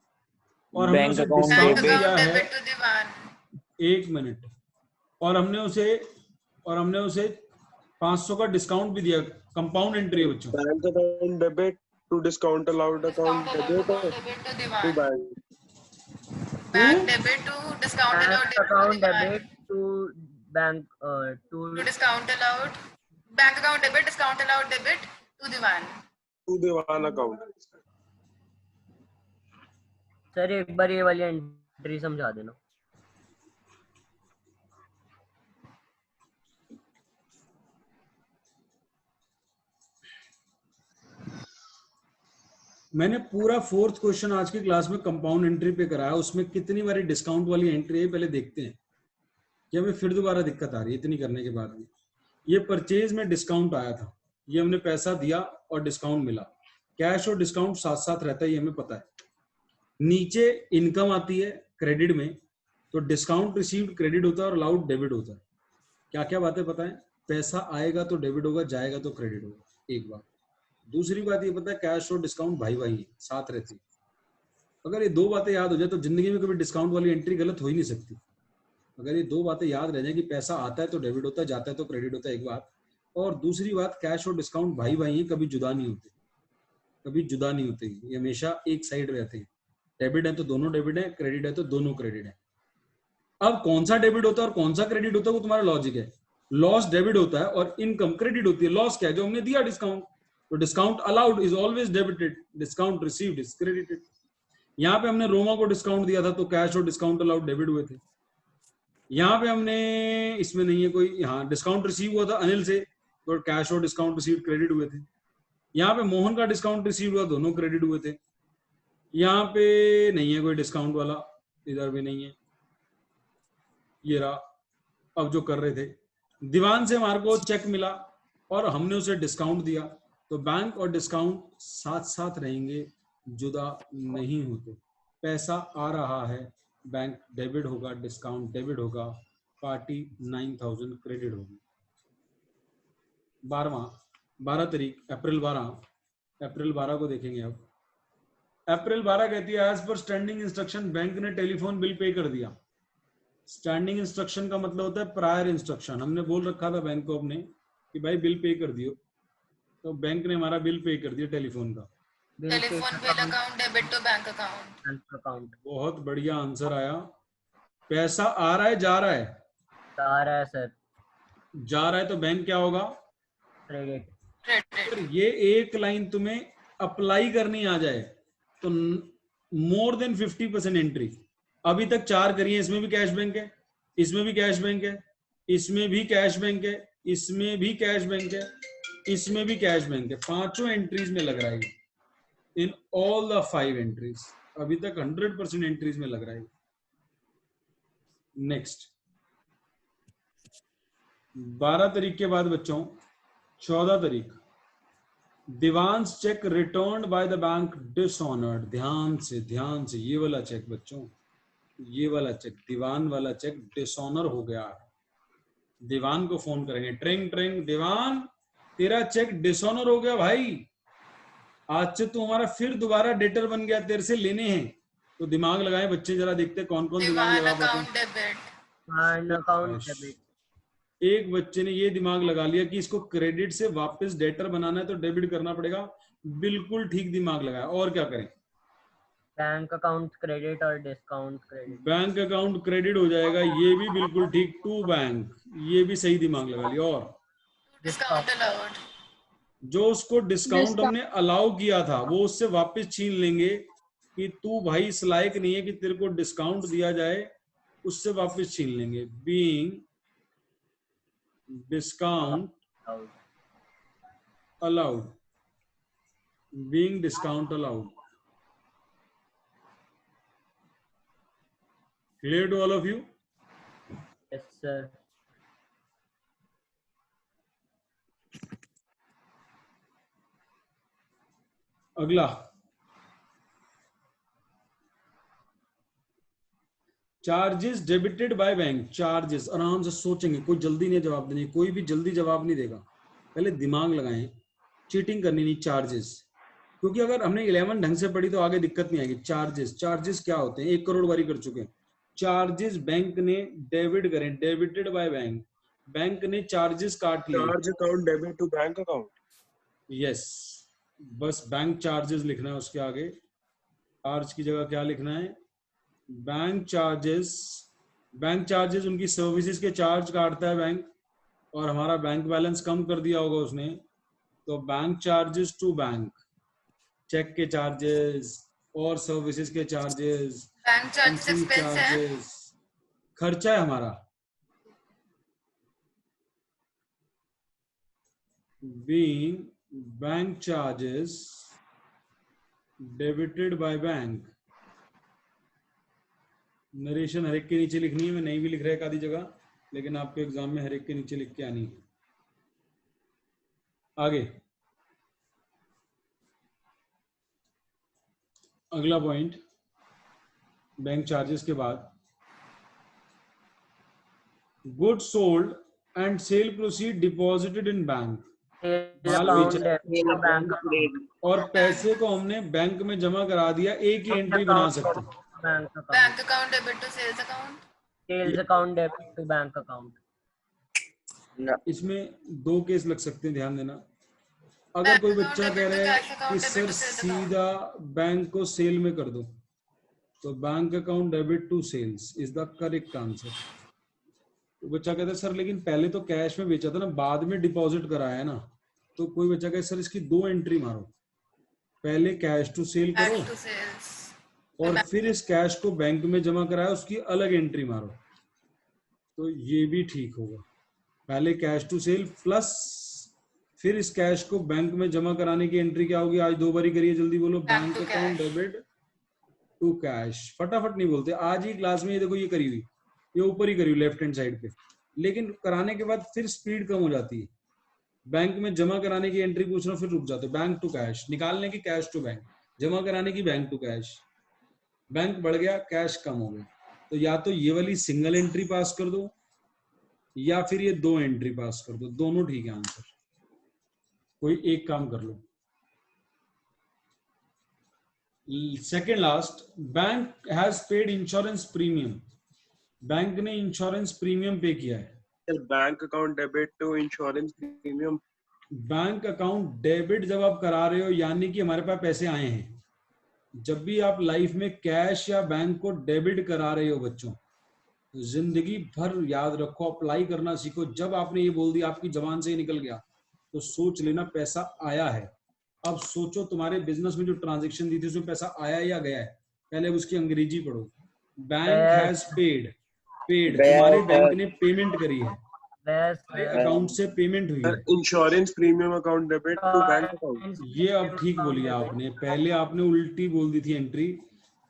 और हमने उसे डिस्काउंट दिया है। Debit to Diwan. 1 मिनट, और हमने उसे 500 का डिस्काउंट भी दिया। कंपाउंड एंट्री है बच्चों। Bank account debit to discount allowed account debit debit to Dewan. To bank. Bank debit to discount allowed account debit to bank to to discount allowed. Bank account debit discount allowed debit to Dewan. To Dewan account. Sir एक बार ये वाली एंट्री समझा देना। मैंने पूरा 4th क्वेश्चन आज की क्लास में कंपाउंड एंट्री पे कराया, उसमें कितनी बारी डिस्काउंट वाली एंट्री है पहले देखते हैं। कि हमें फिर दोबारा दिक्कत आ रही है इतनी करने के बाद भी। ये परचेज में डिस्काउंट आया था, ये हमने पैसा दिया और डिस्काउंट मिला, कैश और डिस्काउंट साथ साथ रहता है, ये हमें पता है। नीचे इनकम आती है क्रेडिट में, तो डिस्काउंट रिसीव्ड क्रेडिट होता है और अलाउड डेबिट होता है। क्या क्या बातें पता है? पैसा आएगा तो डेबिट होगा, जाएगा तो क्रेडिट होगा, एक बात। दूसरी बात ये पता है कैश और डिस्काउंट भाई भाई है, साथ रहती है। अगर ये दो बातें याद हो जाए तो जिंदगी में कभी डिस्काउंट वाली एंट्री गलत हो ही नहीं सकती। अगर ये दो बातें याद रह जाए कि पैसा आता है तो डेबिट होता है, जाता है तो क्रेडिट होता है, एक बात। और दूसरी बात, कैश और डिस्काउंट भाई भाई हैं, कभी जुदा नहीं होते, कभी जुदा नहीं होते, ये हमेशा एक साइड रहते हैं। डेबिट है तो दोनों डेबिट है, क्रेडिट है तो दोनों क्रेडिट है। अब कौन सा डेबिट होता है और कौन सा क्रेडिट होता है वो तुम्हारा लॉजिक है। लॉस डेबिट होता है और इनकम क्रेडिट होती है। लॉस क्या है? जो हमने दिया डिस्काउंट, तो discount allowed is always debited, discount received is credited. यहाँ पे हमने रोमा को डिस्काउंट दिया था तो कैश और डिस्काउंट अलाउड डेबिट हुए थे। यहाँ पे हमने, इसमें नहीं है कोई, यहाँ डिस्काउंट रिसीव हुआ था अनिल से तो कैश और डिस्काउंट रिसीव क्रेडिट हुए थे। यहाँ पे मोहन का डिस्काउंट रिसीव हुआ, दोनों क्रेडिट हुए थे। यहाँ पे नहीं है कोई डिस्काउंट वाला, इधर भी नहीं है, ये रहा। अब जो कर रहे थे, दीवान से हमारे को चेक मिला और हमने उसे डिस्काउंट दिया, तो बैंक और डिस्काउंट साथ साथ रहेंगे, जुदा नहीं होते। पैसा आ रहा है, बैंक डेबिट होगा, डिस्काउंट डेबिट होगा, पार्टी 9000 क्रेडिट होगी। 12 तारीख अप्रैल 12 को देखेंगे। अब अप्रैल 12 कहती है as per standing instruction bank ने टेलीफोन बिल पे कर दिया। स्टैंडिंग इंस्ट्रक्शन का मतलब होता है प्रायर इंस्ट्रक्शन। हमने बोल रखा था बैंक को अपने कि भाई बिल पे कर दियो, तो बैंक ने हमारा बिल पे कर दिया टेलीफोन का। Telephone bill account debit to bank account. बहुत बढ़िया आंसर आया। पैसा आ रहा है, जा रहा है? आ रहा है सर। जा रहा है तो बैंक क्या होगा? क्रेडिट। क्रेडिट। ये एक लाइन तुम्हें अप्लाई करनी आ जाए तो मोर देन 50% एंट्री। अभी तक 4 करी है, इसमें भी कैश बैंक है, इसमें भी कैश बैंक है, इसमें भी कैश बैंक है, इसमें भी कैश बैंक है, इसमें भी कैश बैंक है। 5 एंट्रीज में लग रहा है इन ऑल द 5 एंट्रीज। अभी तक 100% एंट्रीज में लग रहा है। नेक्स्ट 12 तारीख के बाद बच्चों 14 तारीख, दिवान्स cheque returned by the bank dishonoured. ध्यान से ये वाला चेक बच्चों, ये वाला चेक, दीवान वाला चेक डिसऑनर हो गया है। दीवान को फोन करेंगे, ट्रिंग ट्रिंग, दीवान तेरा चेक डिसऑनर हो गया भाई, आज से तू हमारा फिर दोबारा डेटर बन गया, तेरे से लेने हैं। तो दिमाग लगाए बच्चे, जरा देखते कौन कौन दिमाग लगा पाते हैं। Account debit. एक बच्चे ने ये दिमाग लगा लिया कि इसको क्रेडिट से वापस डेटर बनाना है तो डेबिट करना पड़ेगा। बिल्कुल ठीक दिमाग लगाया। और क्या करें? बैंक अकाउंट क्रेडिट और discount credit. Bank account credit हो जाएगा, ये भी बिल्कुल ठीक। टू बैंक, ये भी सही दिमाग लगा लिया। और डिस्काउंट अलाउड, जो उसको डिस्काउंट हमने अलाउ किया था वो उससे वापस छीन लेंगे कि तू भाई इस लायक नहीं है कि तेरे को डिस्काउंट दिया जाए, उससे वापस छीन लेंगे। Being discount allowed, being discount allowed. Clear to all of you? Yes sir. अगला charges debited by bank. Charges, आराम से सोचेंगे, कोई जल्दी नहीं जवाब देने, कोई भी जल्दी जवाब नहीं देगा, पहले दिमाग लगाएं, चीटिंग करनी नहीं। चार्जेस, क्योंकि अगर हमने 11 ढंग से पढ़ी तो आगे दिक्कत नहीं आएगी। चार्जेस, चार्जेस क्या होते हैं? 1 करोड़ बारी कर चुके हैं। चार्जेस बैंक ने डेबिट करें, डेबिटेड बाय बैंक, बैंक ने चार्जेस काट लिए। Charge account debit to bank account. Yes, बस बैंक चार्जेस लिखना है, उसके आगे चार्ज की जगह क्या लिखना है? Bank charges. बैंक चार्जेस उनकी सर्विसेज के चार्ज काटता है बैंक, और हमारा बैंक बैलेंस कम कर दिया होगा उसने, तो bank charges to bank, cheque के चार्जेस और सर्विसेज के चार्जेस, बैंक चार्जेस एक्सपेंस है, खर्चा है हमारा। Being bank charges debited by bank. Narration हर एक के नीचे लिखनी है, मैं नहीं भी लिख रहा एक आधी जगह, लेकिन आपके एग्जाम में हर एक के नीचे लिख के आनी है। आगे अगला पॉइंट, बैंक चार्जेस के बाद good sold and sale proceed deposited in bank, माल बेचा और पैसे को हमने बैंक में जमा करा दिया, एक ही एंट्री बना सकते हैं। Bank account debit to sales account, sales account debit to bank account. इसमें दो केस लग सकते हैं, ध्यान देना। अगर कोई बच्चा कह रहा है कि सर सीधा बैंक को सेल में कर दो, तो bank account debit to sales is the correct answer. तो बच्चा कहता है सर लेकिन पहले तो कैश में बेचा था ना, बाद में डिपॉजिट कराया है ना। तो कोई बच्चा कहता है सर इसकी दो एंट्री मारो, पहले कैश टू सेल करो टू सेल्स, और फिर इस कैश को बैंक में जमा कराया, उसकी अलग एंट्री मारो। तो ये भी ठीक होगा, पहले कैश टू सेल प्लस फिर इस कैश को बैंक में जमा कराने की एंट्री क्या होगी? आज दो बारी करिए, जल्दी बोलो। Bank account debit to cash. फटाफट नहीं बोलते, आज ही क्लास में ये देखो ये करी हुई, ये ऊपर ही करी हुई लेफ्ट हैंड साइड पे, लेकिन कराने के बाद फिर स्पीड कम हो जाती है। बैंक में जमा कराने की एंट्री पूछ रहा हूँ, फिर रुक जाते। बैंक टू कैश, निकालने की कैश टू बैंक, जमा कराने की बैंक टू कैश। बैंक बढ़ गया, कैश कम हो गया, तो या तो ये वाली सिंगल एंट्री पास कर दो या फिर ये दो एंट्री पास कर दो, दोनों ठीक है आंसर। कोई एक काम कर लो। Second last, bank has paid insurance premium, bank ने इंश्योरेंस प्रीमियम पे किया है। Bank account debit to insurance premium. Bank account debit जब आप करा रहे हो यानी कि हमारे पास पैसे आए हैं। जब भी आप लाइफ में कैश या बैंक को डेबिट करा रहे हो बच्चों, तो जिंदगी भर याद रखो, अप्लाई करना सीखो। जब आपने ये बोल दिया, आपकी जबान से ही निकल गया, तो सोच लेना पैसा आया है। अब सोचो तुम्हारे बिजनेस में जो ट्रांजैक्शन दी थी उसमें पैसा आया या गया है, पहले उसकी अंग्रेजी पढ़ो। बैंक हैज पेड, पेड तुम्हारे बैंक ने पेमेंट करी है, अकाउंट से पेमेंट हुई है। Insurance premium account debit to bank account. ये अब ठीक बोली आपने, पहले आपने उल्टी बोल दी थी एंट्री,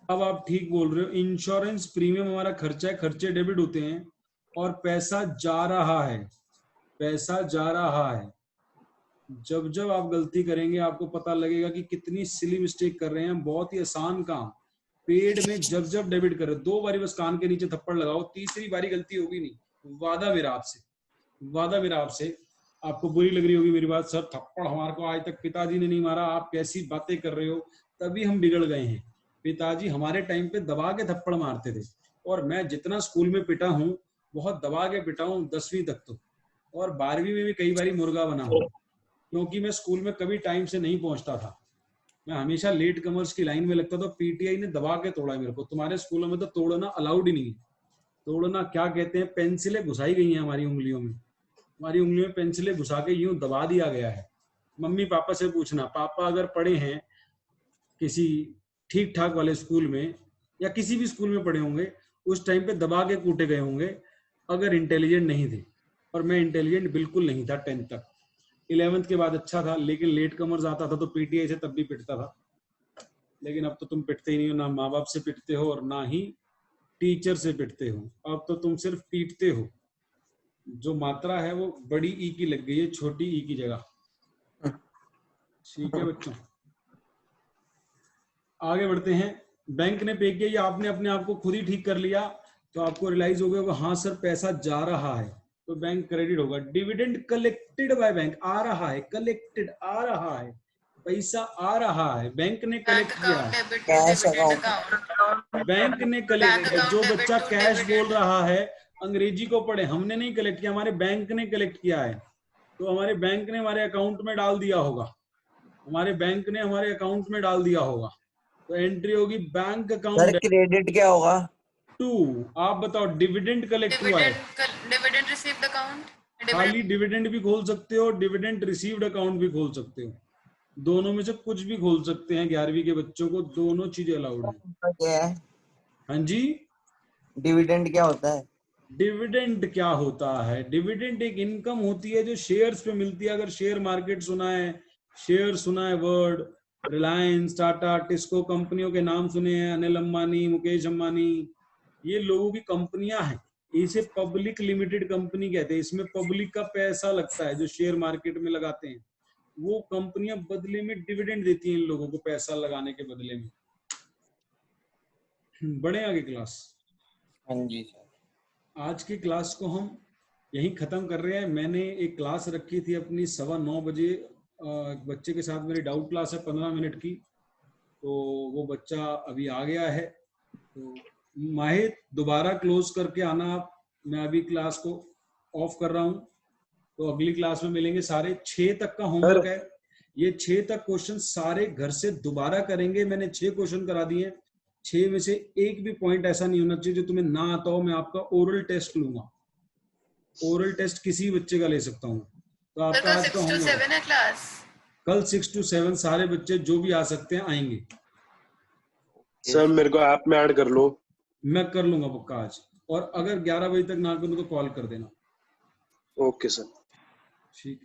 अब आप ठीक बोल रहे हो। इंश्योरेंस प्रीमियम हमारा खर्चा है, खर्चे डेबिट होते हैं और पैसा जा रहा है, पैसा जा रहा है। जब जब आप गलती करेंगे आपको पता लगेगा कि कितनी सिली मिस्टेक कर रहे हैं। बहुत ही आसान काम, पेड में जब जब डेबिट करे, दो बारी बस कान के नीचे थप्पड़ लगाओ, तीसरी बारी गलती होगी नहीं। वादा मेरा आपसे, वादा मेरा आपसे। आपको बुरी लग रही होगी मेरी बात, सर थप्पड़ हमारे को आज तक पिताजी ने नहीं मारा, आप कैसी बातें कर रहे हो, तभी हम बिगड़ गए हैं। पिताजी हमारे टाइम पे दबा के थप्पड़ मारते थे, और मैं जितना स्कूल में पिटा हूँ बहुत दबा के पिटा हूँ 10वीं तक तो, और 12वीं में भी कई बारी मुर्गा बना हूँ, क्योंकि मैं स्कूल में कभी टाइम से नहीं पहुंचता था। मैं हमेशा लेट कमर्स की लाइन में लगता था, पीटीआई ने दबा के तोड़ा मेरे को। तुम्हारे स्कूलों में तो तोड़ना अलाउड ही नहीं है। तोड़ना क्या कहते हैं, पेंसिलें घुसाई गई हैं हमारी उंगलियों में, हमारी उंगलियों में पेंसिलें घुसा के यूं दबा दिया गया है। मम्मी पापा से पूछना, पापा अगर पढ़े हैं किसी ठीक ठाक वाले स्कूल में या किसी भी स्कूल में पढ़े होंगे, उस टाइम पे दबा के कूटे गए होंगे अगर इंटेलिजेंट नहीं थे। और मैं इंटेलिजेंट बिल्कुल नहीं था 10th तक। 11th के बाद अच्छा था, लेकिन लेट कमर्स आता था तो पीटीआई से तब भी पिटता था। लेकिन अब तो तुम पिटते ही नहीं हो, ना माँ बाप से पिटते हो और ना ही टीचर से पिटते हो, अब तो तुम सिर्फ पीटते हो। जो मात्रा है वो बड़ी ई की लग गई है छोटी ई की जगह। ठीक है बच्चों, आगे बढ़ते हैं। बैंक ने पे किया, या आपने अपने आप को खुद ही ठीक कर लिया, तो आपको रियलाइज हो गया हाँ सर पैसा जा रहा है, तो बैंक क्रेडिट होगा। डिविडेंड कलेक्टेड बाय बैंक, आ रहा है, कलेक्टेड आ रहा है, पैसा आ रहा है, बैंक ने कलेक्ट किया है, बैंक ने कलेक्ट। जो बच्चा कैश बोल रहा है अंग्रेजी को पढ़े, हमने नहीं कलेक्ट किया, हमारे बैंक ने कलेक्ट किया है। तो हमारे बैंक ने हमारे अकाउंट में डाल दिया होगा, हमारे बैंक ने हमारे अकाउंट में डाल दिया होगा। तो एंट्री होगी बैंक अकाउंट। क्रेडिट क्या होगा? टू, आप बताओ। डिविडेंड कलेक्ट हुआ है, डिविडेंड रिसीव्ड अकाउंट, खाली डिविडेंड भी खोल सकते हो, डिविडेंड रिसीव्ड अकाउंट भी खोल सकते हो, दोनों में से कुछ भी खोल सकते हैं। 11वीं के बच्चों को दोनों चीजें अलाउड है। क्या है हाँ जी, डिविडेंड क्या होता है? डिविडेंड क्या होता है? डिविडेंड एक इनकम होती है जो शेयर्स पे मिलती है। अगर शेयर मार्केट सुना है, शेयर सुना है वर्ड, रिलायंस, टाटा, टिस्को कंपनियों के नाम सुने हैं, अनिल अंबानी, मुकेश अंबानी, ये लोगों की कंपनियां हैं, इसे पब्लिक लिमिटेड कंपनी कहते हैं। इसमें पब्लिक का पैसा लगता है, जो शेयर मार्केट में लगाते हैं। वो कंपनियां बदले में डिविडेंड देती हैं इन लोगों को, पैसा लगाने के बदले में। बढ़े आगे क्लास। हाँ जी सर। आज की क्लास को हम यहीं खत्म कर रहे हैं। मैंने एक क्लास रखी थी अपनी 9:15 बजे, एक बच्चे के साथ मेरी डाउट क्लास है 15 मिनट की, तो वो बच्चा अभी आ गया है। तो माहिर दोबारा क्लोज करके आना आप। मैं अभी क्लास को ऑफ कर रहा हूँ, तो अगली क्लास में मिलेंगे। सारे 6 तक का होमवर्क है। ये 6 तक क्वेश्चन सारे घर से दोबारा करेंगे। मैंने 6 क्वेश्चन करा दिए। 6 में से एक भी पॉइंट ऐसा नहीं होना चाहिए जो तुम्हें ना आता हो। मैं आपका ओरल टेस्ट लूंगा। ओरल टेस्ट किसी बच्चे का ले सकता हूँ। तो आपका आज का 6 to 7 है क्लास। कल 6 to 7 सारे बच्चे जो भी आ सकते हैं आएंगे। सर मेरे को ऐप में ऐड कर लो। मैं कर लूंगा पक्का आज, और अगर 11 बजे तक ना करूँ तो कॉल कर देना। Okay sir. ठीक।